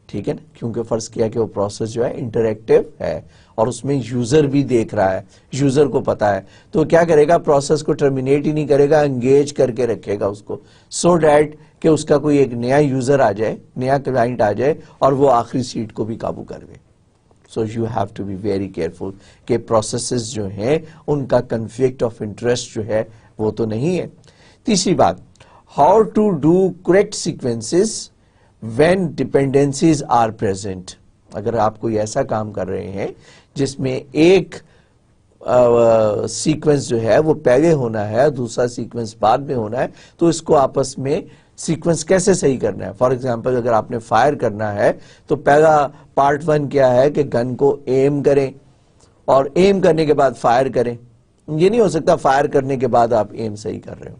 ٹھیک ہے نا, کیونکہ فرض کیا کہ وہ پروسیس جو ہے انٹریکٹیو ہے اور اس میں یوزر بھی دیکھ رہا ہے, یوزر کو پتا ہے, تو کیا کرے گا, پروسیس کو ٹرمینیٹ ہی نہیں کرے گا, انگیج کر کے رکھے گا اس کو, سو دیٹ کہ اس کا کوئی ایک نیا یوزر آ جائے, نیا کلائنٹ آ جائے اور وہ آخری سیٹ کو بھی قابو کر لے. So you have to be very careful کہ پروسیسز جو ہیں ان کا کنفلکٹ آف انٹرسٹ جو ہے وہ تو نہیں ہے. تیسری بات, how to do correct sequences when dependencies are present. اگر آپ کوئی ایسا کام کر رہے ہیں جس میں ایک سیکوینس جو ہے وہ پہلے ہونا ہے, دوسرا سیکوینس بعد میں ہونا ہے, تو اس کو آپس میں سیکوینس کیسے صحیح کرنا ہے. فار ایگزامپل اگر آپ نے فائر کرنا ہے تو پہلا پارٹ 1 کیا ہے کہ گن کو ایم کریں اور ایم کرنے کے بعد فائر کریں. یہ نہیں ہو سکتا فائر کرنے کے بعد آپ ایم صحیح کر رہے ہو.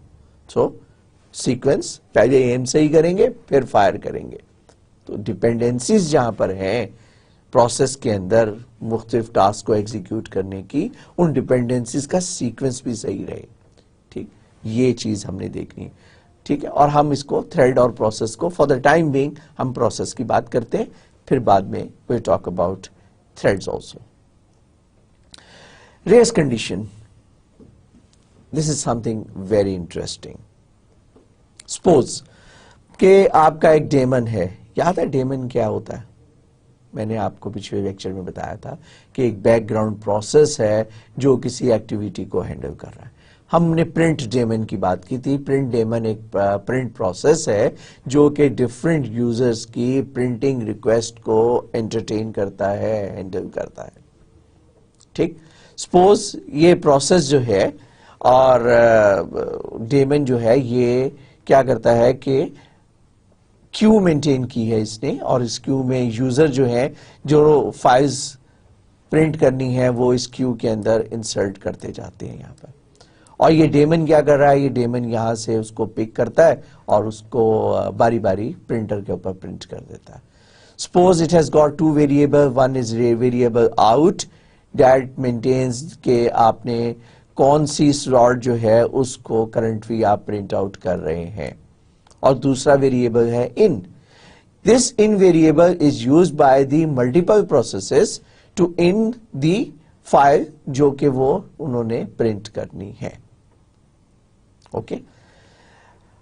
سو سیکوینس پہلے ایم صحیح کریں گے پھر فائر کریں گے. تو ڈیپینڈنسیز جہاں پر ہیں پروسیس کے اندر مختلف ٹاسک کو ایگزیکیوٹ کرنے کی, ان ڈیپینڈنسیز کا سیکوینس بھی صحیح رہے. ٹھیک, یہ چیز ہم نے دیکھنی ہے. ٹھیک ہے, اور ہم اس کو تھریڈ اور پروسیس کو فار دا ٹائم بینگ ہم پروسیس کی بات کرتے ہیں, پھر بعد میں we talk about threads also. Race condition, this is something very interesting. Suppose کہ آپ کا ایک ڈیمن ہے. یاد ہے ڈیمن کیا ہوتا ہے؟ میں نے آپ کو پچھلے لیکچر میں بتایا تھا کہ ایک بیک گراؤنڈ پروسیس ہے جو کسی ایکٹیویٹی کو ہینڈل کر رہا ہے. ہم نے پرنٹ ڈیمن کی بات کی تھی. پرنٹ ڈیمن ایک پرنٹ پروسیس ہے جو کہ ڈفرینٹ یوزرز کی پرنٹنگ ریکویسٹ کو انٹرٹین کرتا ہے, ہینڈل کرتا ہے. ٹھیک, سپوز یہ پروسیس جو ہے اور ڈیمن جو ہے یہ کیا کرتا ہے کہ کیو مینٹین کی ہے اس نے, اور اس کیو میں یوزر جو ہے جو فائلز پرنٹ کرنی ہے وہ اس کیو کے اندر انسرٹ کرتے جاتے ہیں یہاں پر. اور یہ ڈیمن کیا کر رہا ہے, یہ ڈیمن یہاں سے اس کو پک کرتا ہے اور اس کو باری باری پرنٹر کے اوپر پرنٹ کر دیتا ہے. Suppose it has got two variable, one is variable out that maintains کہ آپ نے کون سی slot جو ہے اس کو currently آپ print out کر رہے ہیں, اور دوسرا variable ہے in. This in variable is used by the multiple processes to in the file جو کہ وہ انہوں نے print کرنی ہے. اوکے,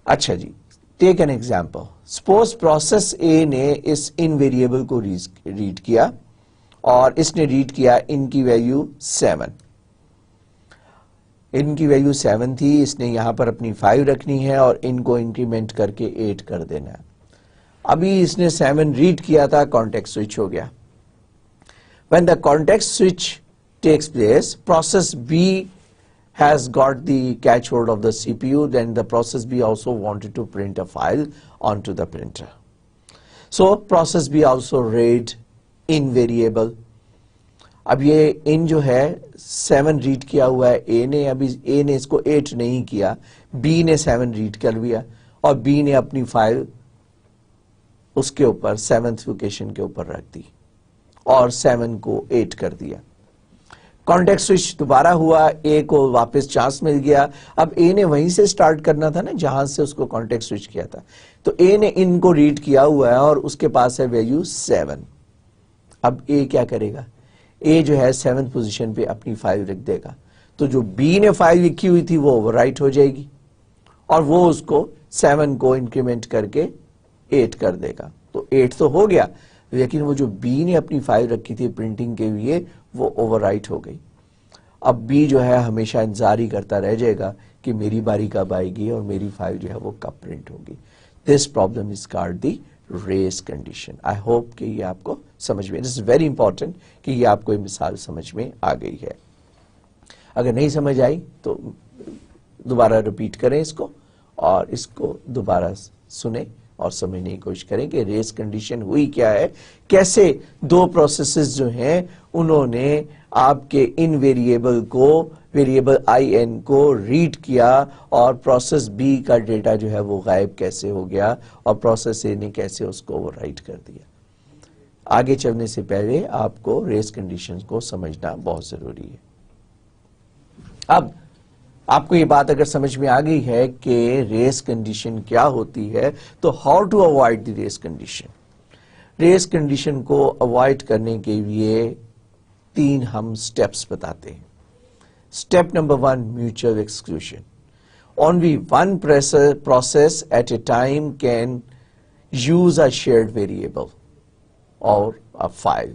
اچھا جی, take an example. Suppose process A نے اس ان ویریبل کو ریڈ کیا اور اس نے ریڈ کیا ان کی ویلیو 7. ان کی ویلیو 7 تھی, اس نے یہاں پر اپنی 5 رکھنی ہے اور ان کو انکریمنٹ کر کے 8 کر دینا ہے. ابھی اس نے 7 ریڈ کیا تھا, کانٹیکسٹ سوئچ ہو گیا. When the context switch takes place, process B has got the catch hold of the CPU, then the process B also wanted to print a file onto the printer. So process B also read in variable. اب یہ in جو ہے 7 ریڈ کیا ہوا ہے A نے, ابھی A نے اس کو 8 نہیں کیا, B نے 7 ریڈ کر لیا اور B نے اپنی فائل اس کے اوپر 7th لوکیشن کے اوپر رکھ دی اور 7 کو 8 کر دیا. کانٹیکسٹ سوئچ دوبارہ ہوا, اے کو واپس چانس مل گیا. اب اے نے وہیں سے سٹارٹ کرنا تھا نا جہاں سے اس کو کانٹیکسٹ سوئچ کیا تھا, تو اے نے ان کو ریڈ کیا ہوا ہے اور اس کے پاس ہے ویلیو 7. اب اے کیا کرے گا, اے جو ہے 7th پوزیشن پہ اپنی فائل رکھ دے گا, تو جو بی نے فائل لکھی ہوئی تھی وہ اوور رائٹ ہو جائے گی اور وہ اس کو 7 کو انکریمنٹ کر کے 8 کر دے گا. تو 8 تو ہو گیا, لیکن وہ جو بی نے اپنی فائل رکھی تھی پرنٹنگ کے لیے وہ اوور رائٹ ہو گئی. اب بی جو ہے ہمیشہ انتظار ہی کرتا رہ جائے گا کہ میری باری کب آئے گی اور میری فائل جو ہے وہ کب پرنٹ ہوگی. This problem is called the race condition. I hope کہ یہ آپ کو سمجھ میں, دس از ویری امپورٹنٹ کہ یہ آپ کو یہ مثال سمجھ میں آ گئی ہے. اگر نہیں سمجھ آئی تو دوبارہ ریپیٹ کریں اس کو اور اس کو دوبارہ سنیں اور سمجھنے کی کوشش کریں کہ ریس کنڈیشن ہوئی کیا ہے, کیسے دو پروسیسز جو ہیں انہوں نے آپ کے ان ویریبل کو, ویریبل آئی این کو ریڈ کیا اور پروسیس بی کا ڈیٹا جو ہے وہ غائب کیسے ہو گیا اور پروسیس اے نے کیسے اس کو اوور رائٹ کر دیا. آگے چلنے سے پہلے آپ کو ریس کنڈیشن کو سمجھنا بہت ضروری ہے. اب آپ کو یہ بات اگر سمجھ میں آ گئی ہے کہ ریس کنڈیشن کیا ہوتی ہے تو how to avoid the race condition. Race condition کو اوائڈ کرنے کے لیے 3 ہم سٹیپس بتاتے ہیں. Step number 1, mutual exclusion. Only one process at a time can use a shared variable or a file.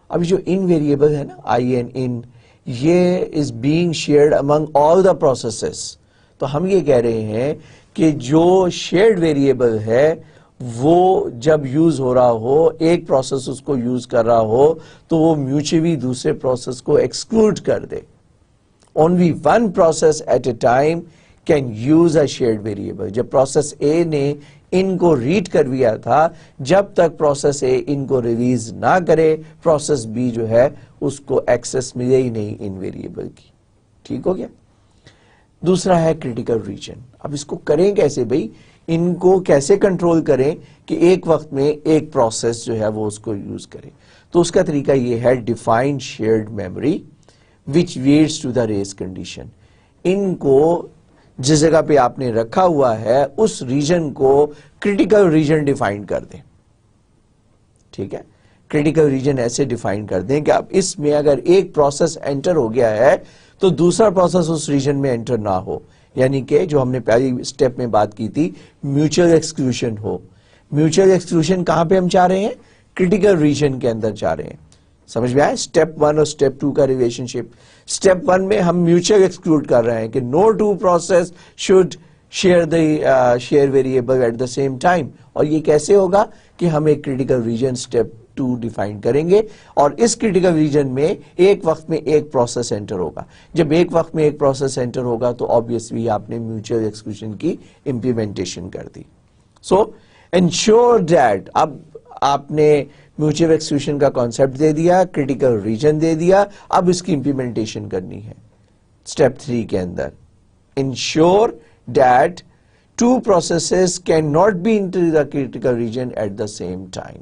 ابھی جو ان ویریبل ہے نا, آئی این ان, یہ is being shared Umang all the processes. تو ہم یہ کہہ رہے ہیں کہ جو شیئرڈ ویریبل ہے وہ جب یوز ہو رہا ہو, ایک پروسیس اس کو یوز کر رہا ہو تو وہ میوچلی دوسرے پروسیس کو ایکسکلوڈ کر دے. Only one process at a time can use a shared variable. جب پروسیس اے نے ان کو ریڈ کر لیا تھا, جب تک پروسیس اے ان کو ریلیز نہ کرے پروسیس بی جو ہے اس کو ایکسس ملے ہی نہیں ان ویریبل کی. ٹھیک ہو گیا. دوسرا ہے کریٹیکل ریجن. اب اس کو کریں کیسے بھئی, ان کو کیسے کنٹرول کریں کہ ایک وقت میں ایک پروسیس جو ہے وہ اس کو یوز کرے. تو اس کا طریقہ یہ ہے, define shared memory which leads to the race condition. ان کو جس جگہ پہ آپ نے رکھا ہوا ہے اس ریجن کو کریٹیکل ریجن ڈیفائن کر دیں. ٹھیک ہے, کریٹیکل ریجن ایسے ڈیفائن کر دیں کہ اب اس میں اگر ایک پروسیس انٹر ہو گیا ہے تو دوسرا پروسیس اس ریجن میں انٹر نہ ہو, یعنی کہ جو ہم نے پہلی اسٹیپ میں بات کی تھی میوچل ایکسکلوژن ہو. میوچل ایکسکلوژن کہاں پہ ہم چاہ رہے ہیں, کریٹیکل ریجن کے اندر چاہ رہے ہیں. سمجھ میں آئے اسٹیپ 1 اور اسٹیپ 2 کا ریلیشن شپ. اسٹیپ 1 میں ہم میوچل ایکسکلوڈ کر رہے ہیں کہ no two process should share variable at the same time. اور یہ کیسے ہوگا کہ ہم ایک کریٹیکل ریجن اسٹیپ 2 ڈیفائن کریں گے اور اس کریٹیکل ریجن میں ایک وقت میں ایک پروسیس انٹر ہوگا. جب ایک وقت میں ایک پروسیس انٹر ہوگا تو آبویسلی آپ نے میوچل ایکسکلوژن کی امپلیمنٹیشن کر دی. سو انشور دیٹ, اب آپ نے میوچل ایکسکلوژن کا کانسیپٹ دے دیا, کریٹیکل ریجن دے دیا, اب اس کی امپلیمنٹیشن کرنی ہے اسٹیپ 3 کے اندر. Ensure that 2 processes can not be into the critical region at the same time.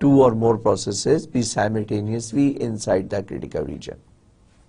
2 or more processes be simultaneously inside the critical region.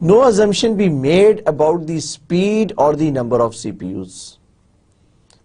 no assumption be made about the speed or the number of CPUs.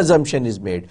assumption is made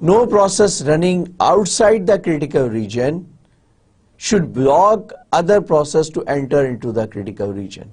no process running outside the critical region should block other process to enter into the critical region.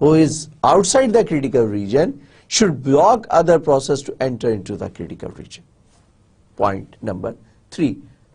who is outside the critical region should block other process to enter into the critical region. Point number 3,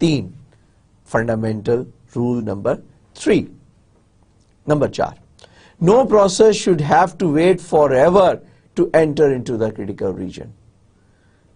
3, fundamental rule number 3. Number 4, no process should have to wait forever to enter into the critical region.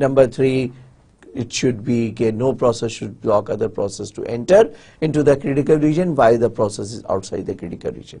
Number 3, it should be that no process should block other process to enter into the critical region while the process is outside the critical region.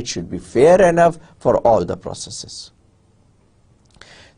it should be fair enough for all the processes.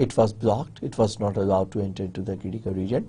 it was blocked, it was not allowed to enter into the critical region.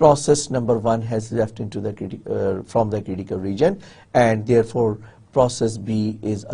process number 1 has left into the from the critical region and therefore process B is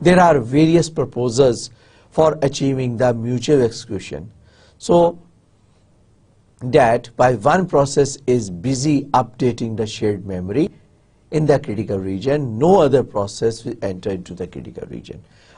There are various proposals for achieving the mutual exclusion. So that while one process is busy updating the shared memory in the critical region, no other process will enter into the critical region.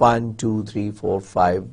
1, 2, 3, 4, 5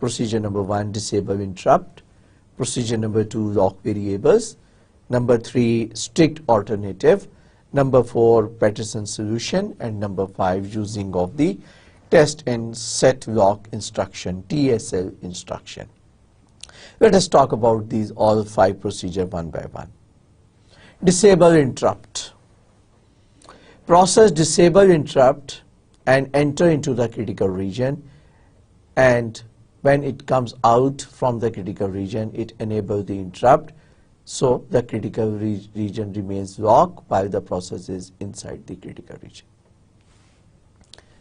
Procedure number 1, disable interrupt. Procedure number 2, lock variables. number 3 strict alternative, number 4 Peterson solution, and number 5 using of the test and set lock instruction, TSL instruction. Let us talk about these all 5 procedure one by one. Disable interrupt. Process disable interrupt and enter into the critical region, and when it comes out from the critical region, it enables the interrupt, so the critical region remains locked while the process is inside the critical region.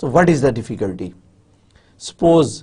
So what is the difficulty? Suppose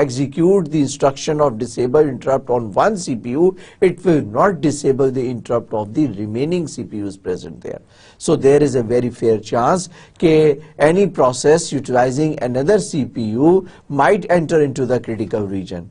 execute the instruction of disable interrupt on one CPU, it will not disable the interrupt of the remaining CPUs present there. So there is a very fair chance that any process utilizing another CPU might enter into the critical region.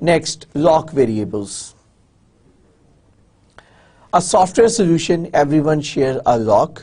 Next, lock variables. A software solution, everyone shares a lock.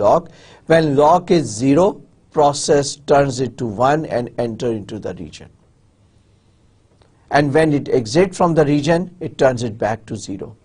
lock. When lock is 0, process turns it to 1 and enter into the region. And when it exits from the region, it turns it back to 0.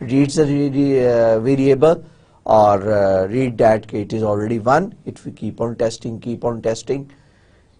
reads the variable or read that it is already 1, it will keep on testing.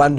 1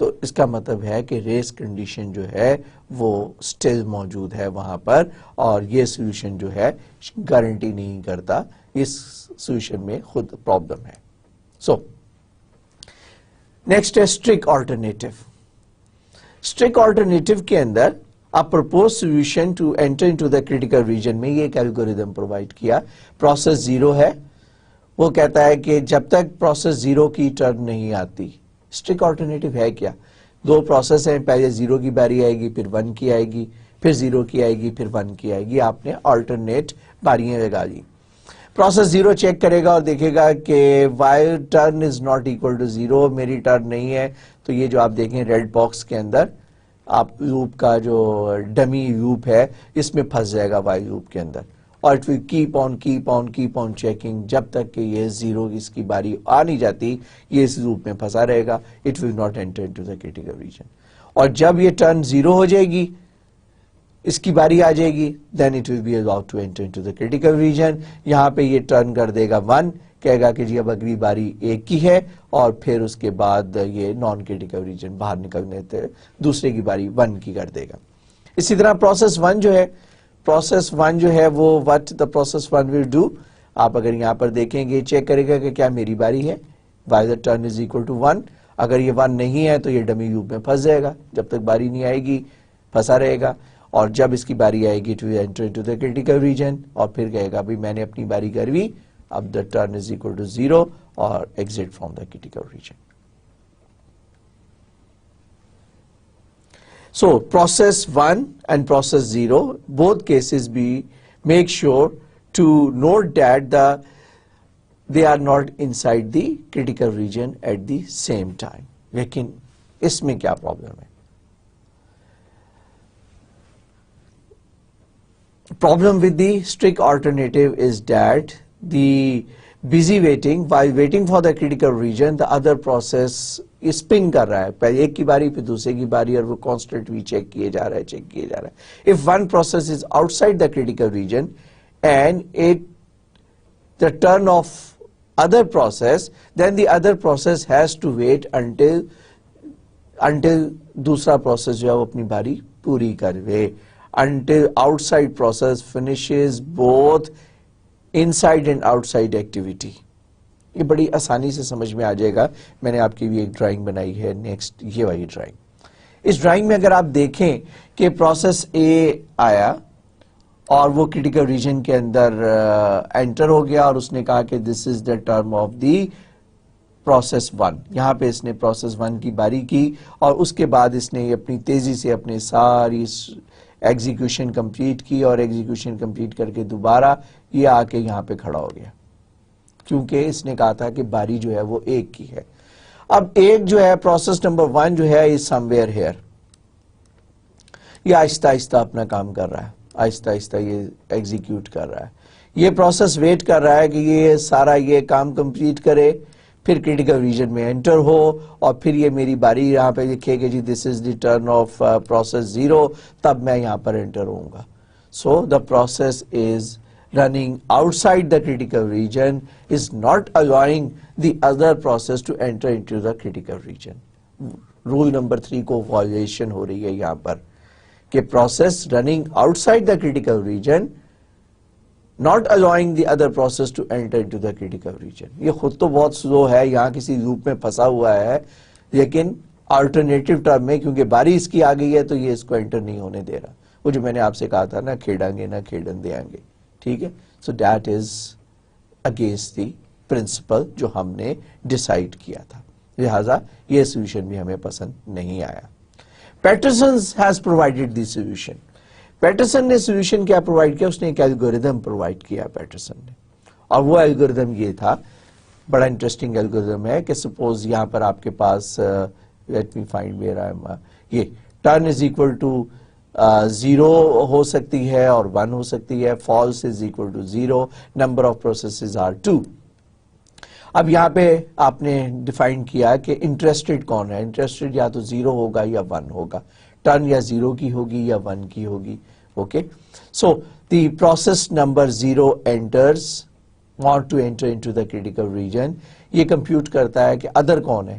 تو اس کا مطلب ہے کہ ریس کنڈیشن جو ہے وہ سٹل موجود ہے وہاں پر, اور یہ سولوشن جو ہے گارنٹی نہیں کرتا, اس سولوشن میں خود پرابلم ہے. سو نیکسٹ ہے اسٹرک آلٹرنیٹو. اسٹرک آلٹرنیٹو کے اندر propose solution to enter into the critical region میں یہ ایک الگوریدم پرووائڈ کیا. پروسیس زیرو ہے, وہ کہتا ہے کہ جب تک پروسیس زیرو کی ٹرن نہیں آتی. اسٹرک آلٹرنیٹو ہے کیا؟ دو پروسیس ہیں, پہلے زیرو کی باری آئے گی, پھر ون کی آئے گی, پھر زیرو کی آئے گی, پھر ون کی آئے گی. آپ نے آلٹرنیٹ باریاں لگا لی. پروسیس زیرو چیک کرے گا اور دیکھے گا کہ while turn is not equal to zero, میری ٹرن نہیں ہے. تو یہ جو آپ دیکھیں ریڈ باکس کے اندر, آپ لوپ کا جو ڈمی لوپ ہے اس میں پھنس جائے گا وائی لوپ کے اندر, اور it will keep on checking جب تک کہ یہ زیرو اس کی باری آ نہیں جاتی, یہ اس لوپ میں پھنسا رہے گا. It will not enter into the critical region. اور جب یہ ٹرن زیرو ہو جائے گی, اس کی باری آ جائے گی, then it will be allowed to enter into the critical region. یہاں پہ یہ ٹرن کر دے گا ون, کہے گا کہ جی اب اگلی باری ایک کی ہے, اور پھر اس کے بعد یہ نان کریٹیکل ریجن باہر نکلنے تھے, دوسرے کی باری ون کی کر دے گا. اسی طرح پروسیس ون جو ہے وہ what the process one will do, آپ اگر یہاں پر دیکھیں گے چیک کرے گا کہ کیا میری باری ہے, while the turn is equal to 1. اگر یہ 1 نہیں ہے تو یہ ڈمی لوپ میں پھنس جائے گا, جب تک باری نہیں آئے گی پھنسا رہے گا, اور جب اس کی باری آئے گی to enter into the critical region, اور پھر کہے گا بھی میں نے اپنی باری کر لی, اب the turn is equal to 0 اور exit from the critical region. So process 1 and process 0, both cases make sure to note that they are not inside the critical region at the same time. لیکن اس میں کیا پرابلم ہے؟ Problem with the strict alternative is that the busy waiting, while waiting for the critical region, the other process spin کر رہا ہے, پہلے ایک کی باری پھر دوسرے کی باری, اور وہ constantly چیک کیے جا رہا ہے. If one process is outside the critical region and the turn of other process, then the other process has to wait until دوسرا process جو ہے وہ اپنی باری پوری کر لے, until outside process finishes both inside and outside activity. یہ بڑی آسانی سے سمجھ میں آ جائے گا. میں نے آپ کی بھی ایک ڈرائنگ بنائی ہے, نیکسٹ یہ والی ڈرائنگ. اس ڈرائنگ میں اگر آپ دیکھیں کہ پروسیس اے آیا اور وہ کریٹیکل ریجن کے اندر انٹر ہو گیا, اور اس نے کہا کہ this is the term of the process one. یہاں پہ اس نے پروسیس ون کی باری کی, اور اس کے بعد اس نے اپنی تیزی سے اپنے ساری ایگزیکیوشن کمپلیٹ کی, اور ایگزیکیوشن کمپلیٹ کر کے دوبارہ یہ آ کے یہاں پہ کھڑا ہو گیا, کیونکہ اس نے کہا تھا کہ باری جو ہے وہ ایک کی ہے. اب ایک جو ہے پروسیس نمبر 1 جو ہے از سم ویئر ہیئر, یہ آہستہ آہستہ اپنا کام کر رہا ہے, آہستہ آہستہ یہ ایگزیکیوٹ کر رہا ہے. یہ پروسیس ویٹ کر رہا ہے کہ یہ سارا یہ کام کمپلیٹ کرے, پھر کریٹیکل ریجن میں انٹر ہو, اور پھر یہ میری باری یہاں پہ لکھے کہ جی this is the turn of process 0, تب میں یہاں پر انٹر ہوں گا. So the process is running outside the critical region is not allowing the other process to enter into the critical region. Rule number 3 کو violation ہو رہی ہے یہاں پر کہ process running outside the critical region not allowing the other process to enter into the critical region. یہ خود تو بہت سلو ہے, یہاں کسی لوپ میں پھنسا ہوا ہے, لیکن alternative term میں کیونکہ باری اس کی آ گئی ہے تو یہ اس کو انٹر نہیں ہونے دے رہا. وہ جو میں نے آپ سے کہا تھا نا, کھیڑیں گے نہ کھیڑن دیں گے, ٹھیک ہے. So that is against the principle جو ہم نے ڈیسائیڈ کیا تھا, لہذا یہ سولوشن بھی ہمیں پسند نہیں آیا. Peterson has provided the solution. Peterson نے سولوشن کیا پرووائڈ کیا؟ اس نے ایک الگوریدم پرووائڈ کیا پیٹرسن نے, اور وہ الگوریدم یہ تھا, بڑا انٹرسٹنگ الگوریدم ہے کہ سپوز یہاں پر آپ کے پاس let me find where I am, یہ ٹرن از اکول ٹو 0 ہو سکتی ہے اور 1 ہو سکتی ہے, false is equal to 0, number of processes are 2. اب یہاں پہ آپ نے ڈیفائن کیا کہ انٹرسٹڈ کون ہے. انٹرسٹڈ یا تو 0 ہوگا یا 1 ہوگا, ٹرن یا 0 کی ہوگی یا 1 کی ہوگی. Okay, so the process number 0 want to enter into the critical region. یہ کمپیوٹ کرتا ہے کہ ادر کون ہے,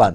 1.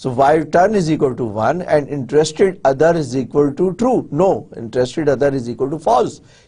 So while turn is equal to 1 and interested other is equal to true. No, interested other is equal to false.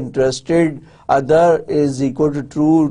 interested other is equal to true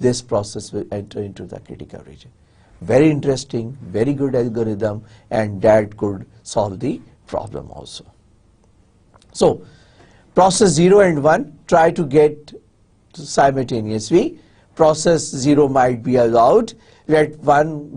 this process will enter into the critical region. Very interesting, very good algorithm, and that could solve the problem also. So process 0 and 1 try to get simultaneously. Process 0 might be allowed. Let 1,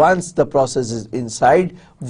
once the process is inside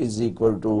is equal to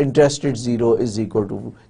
interested 0 is equal to,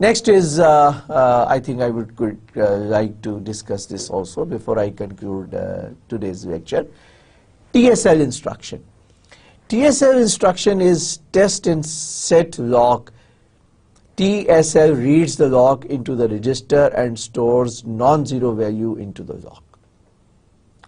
Next is, I think I would like to discuss this also before I conclude today's lecture. TSL instruction. TSL instruction is test and set lock. TSL reads the lock into the register and stores non-zero value into the lock.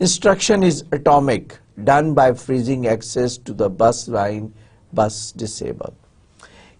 Instruction is atomic, done by freezing access to the bus line, bus disable.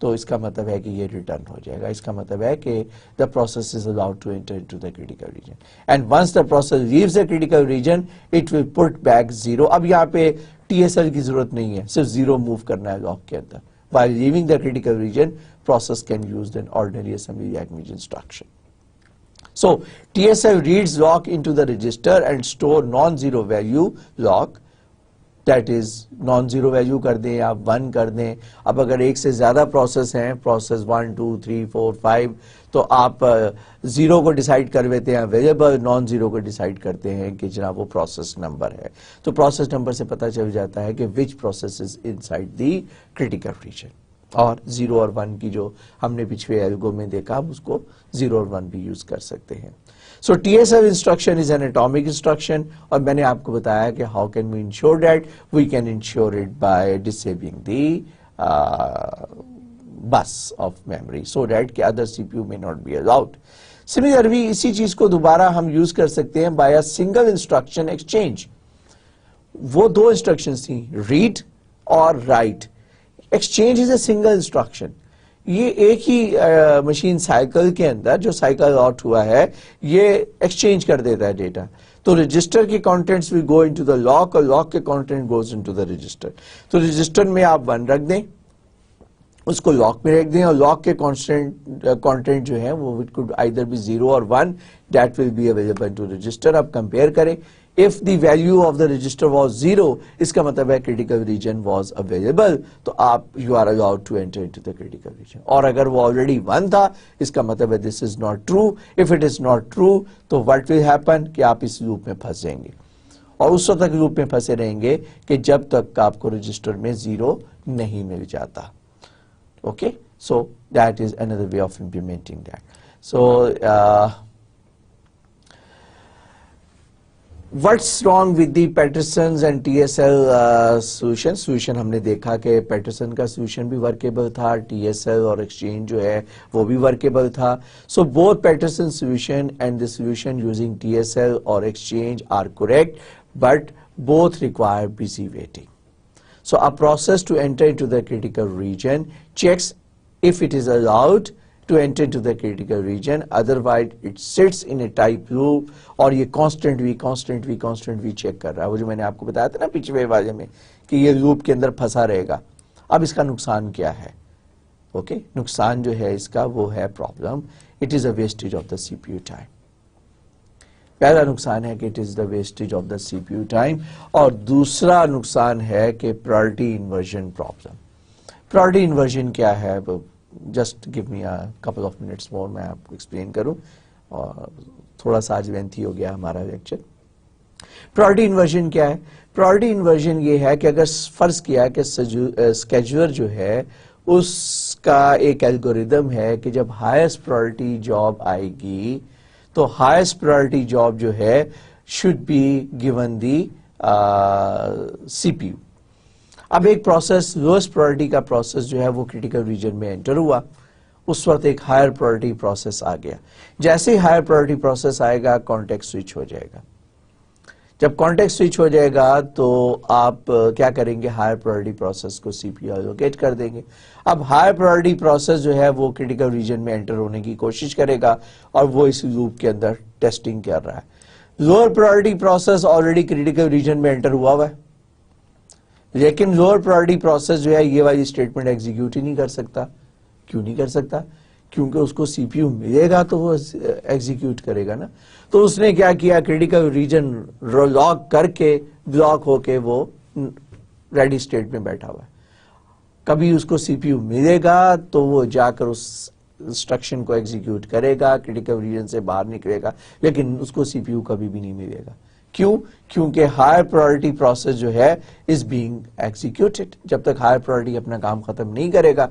تو اس کا مطلب ہے کہ یہ ریٹرن ہو جائے گا. اس کا مطلب ہے کہ the process is allowed to enter into the critical region. And once the process leaves the critical region, it will put back 0. اب یہاں پہ TSL کی ضرورت نہیں ہے, صرف 0 موو کرنا ہے لاک کے اندر. While leaving the critical region, process can use an ordinary assembly language instruction. So TSL reads lock into the register and store non-zero value lock. That is non-zero value کر دیں آپ 1 کر دیں. اب اگر ایک سے زیادہ پروسیس ہیں, پروسیس 1 2 3 4 5, تو آپ 0 کو ڈیسائیڈ کر دیتے ہیں ویریبل, نان زیرو کو ڈیسائیڈ کرتے ہیں کہ جناب وہ پروسیس نمبر ہے. تو پروسیس نمبر سے پتہ چل جاتا ہے کہ which process is inside the critical region. اور 0 اور 1 کی جو ہم نے پچھلے الگو میں دیکھا, ہم اس کو 0 اور 1 بھی یوز کر سکتے ہیں. So TSL instruction is an atomic instruction, اور میں نے آپ کو بتایا کہ how can we ensure that? We can ensure it by disabling the bus of memory so that کہ other CPU may not be allowed. Similarly اسی چیز کو دوبارہ ہم یوز کر سکتے ہیں by a single instruction exchange. وہ دو انسٹرکشنز تھیں, read اور write. Exchange is a single instruction. یہ ایک ہی مشین سائیکل کے اندر جو سائیکل آؤٹ ہوا ہے یہ ایکسچینج کر دیتا ہے ڈیٹا. تو رجسٹر کے contents will go into the lock اور لاک کے content goes into the register. تو رجسٹر میں آپ 1 رکھ دیں, اس کو لاک میں رکھ دیں, اور لاک کے کانٹینٹ جو ہے وہ it could either be 0 اور 1, that will be available to register. اب کمپیئر کریں, if the value of the register was 0, اس کا مطلب ہے critical region was available, تو آپ you are allowed to enter into the critical region. اور اگر وہ already 1 تھا, اس کا مطلب ہے this is not true. If it is not true, تو what will happen کہ آپ اس لوپ میں پھنس جائیں گے, اور اس وقت تک لوپ میں پھنسے رہیں گے کہ جب تک آپ کو رجسٹر میں 0 نہیں مل جاتا. Okay, so that is another way of implementing that. So what's wrong with the Patterson's and TSL solution? Solution ہم نے دیکھا کہ پیٹرسن کا solution بھی workable تھا, TSL اور exchange جو ہے وہ بھی workable تھا. So both Patterson solution and the solution using TSL or exchange are correct, but both require busy waiting. So a process to enter into the critical region checks if it is allowed to enter into the critical region, otherwise it sits in a type loop, اور یہ constantly check کر رہا ہے. وہ جو میں نے آپ کو بتایا تھا نا پچھلے والے میں کہ یہ لوپ کے اندر پھنسا رہے گا. اب اس کا نقصان کیا ہے؟ اوکے, نقصان جو ہے اس کا وہ ہے problem, it is a wastage of the CPU time. پہلا نقصان ہے کہ it is the wastage of the CPU time, اور دوسرا نقصان ہے کہ priority inversion problem. priority inversion کیا ہے؟ Just give me couple of minutes more, میں آپ کو ایکسپلین کروں, اور تھوڑا سا آج لینتھی ہو گیا ہمارا لیکچر. priority inversion کیا ہے؟ priority inversion یہ ہے کہ اگر فرض کیا کہ scheduler جو ہے اس کا ایک الگوریدم ہے کہ جب highest priority job آئے گی تو highest priority job جو ہے should be given the CPU. اب ایک پروسیس لوئسٹ پرائرٹی کا پروسیس جو ہے وہ کریٹیکل ریجن میں انٹر ہوا, اس وقت ایک ہائر پرائرٹی پروسیس آ گیا. جیسے ہی ہائر پرائرٹی پروسیس آئے گا کانٹیکٹ سوئچ ہو جائے گا. جب کانٹیکٹ سوئچ ہو جائے گا تو آپ کیا کریں گے؟ ہائر پرائرٹی پروسیس کو سی پی یو الوکیٹ کر دیں گے. اب ہائر پرائرٹی پروسیس جو ہے وہ کریٹیکل ریجن میں انٹر ہونے کی کوشش کرے گا اور وہ اس لوپ کے اندر ٹیسٹنگ کر رہا ہے. Lower priority process already critical region میں انٹر ہوا ہے, لیکن لوور پرائرٹی پروسیس جو ہے یہ والی اسٹیٹمنٹ ایگزیکیوٹ ہی نہیں کر سکتا. کیوں نہیں کر سکتا؟ کیونکہ اس کو سی پی یو ملے گا تو وہ ایگزیکیوٹ کرے گا نا. تو اس نے کیا کیا؟ کریٹیکل ریجن لاک کر کے بلاک ہو کے وہ ریڈی اسٹیٹ میں بیٹھا ہوا ہے. کبھی اس کو سی پی یو ملے گا تو وہ جا کر اس انسٹرکشن کو ایگزیکیوٹ کرے گا, کریٹیکل ریجن سے باہر نکلے گا, لیکن اس کو سی پی یو کبھی بھی نہیں ملے گا. کیوں؟ کیونکہ ہائر پرائرٹی پروسیس جو ہے از بینگ ایگزیکیوٹڈ. جب تک ہائر پرائرٹی اپنا کام ختم نہیں کرے گا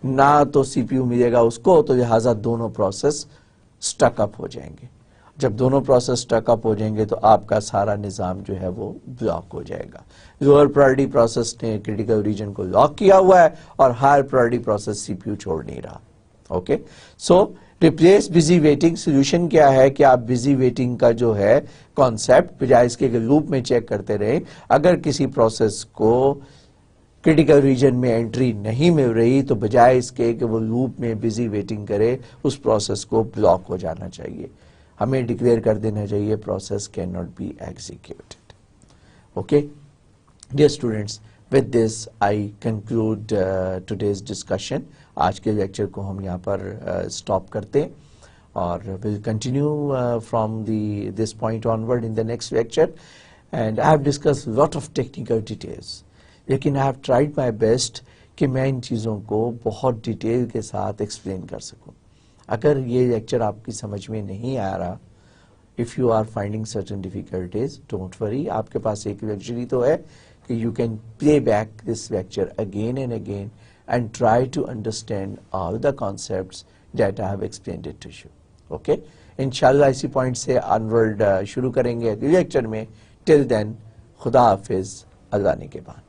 نہ تو سی پی یو ملے گا اس کو, تو لہٰذا دونوں پروسیس سٹک اپ ہو جائیں گے. جب دونوں پروسیس سٹک اپ ہو جائیں گے تو آپ کا سارا نظام جو ہے وہ بلاک ہو جائے گا. لوور پرائرٹی پروسیس نے کریٹیکل ریجن کو لاک کیا ہوا ہے اور higher priority process C P you چھوڑ نہیں رہا. اوکے, سو ریپلیس بزی ویٹنگ. سولوشن کیا ہے کہ آپ بزی ویٹنگ کا جو ہے کانسیپٹ بجائے اس کے لوپ میں چیک کرتے رہیں. اگر کسی پروسیس کو کرٹیکل ریجن میں انٹری نہیں مل رہی تو بجائے اس کے کہ وہ لوپ میں بزی ویٹنگ کرے اس پروسیس کو بلاک ہو جانا چاہیے. ہمیں ڈکلیئر کر دینا چاہیے process cannot be executed. Okay dear students, with this I conclude today's discussion. آج کے لیکچر کو ہم یہاں پر اسٹاپ کرتے ہیں اور we'll continue from this point onward in the next lecture. And I have discussed a lot of technical details. لیکن I have tried my best کہ میں ان چیزوں کو بہت ڈیٹیل کے ساتھ ایکسپلین کر سکوں. اگر یہ لیکچر آپ کی سمجھ میں نہیں آ رہا, if you are finding certain difficulties, don't worry, آپ کے پاس ایک luxury تو ہے کہ you can play back this lecture again and again and try to understand all the concepts that I have explained it to you. Okay? انشاءاللہ اسی پوائنٹ سے onward شروع کریں گے اگلے لیکچر میں. Till then, خدا حافظ, اللہ نگہبان.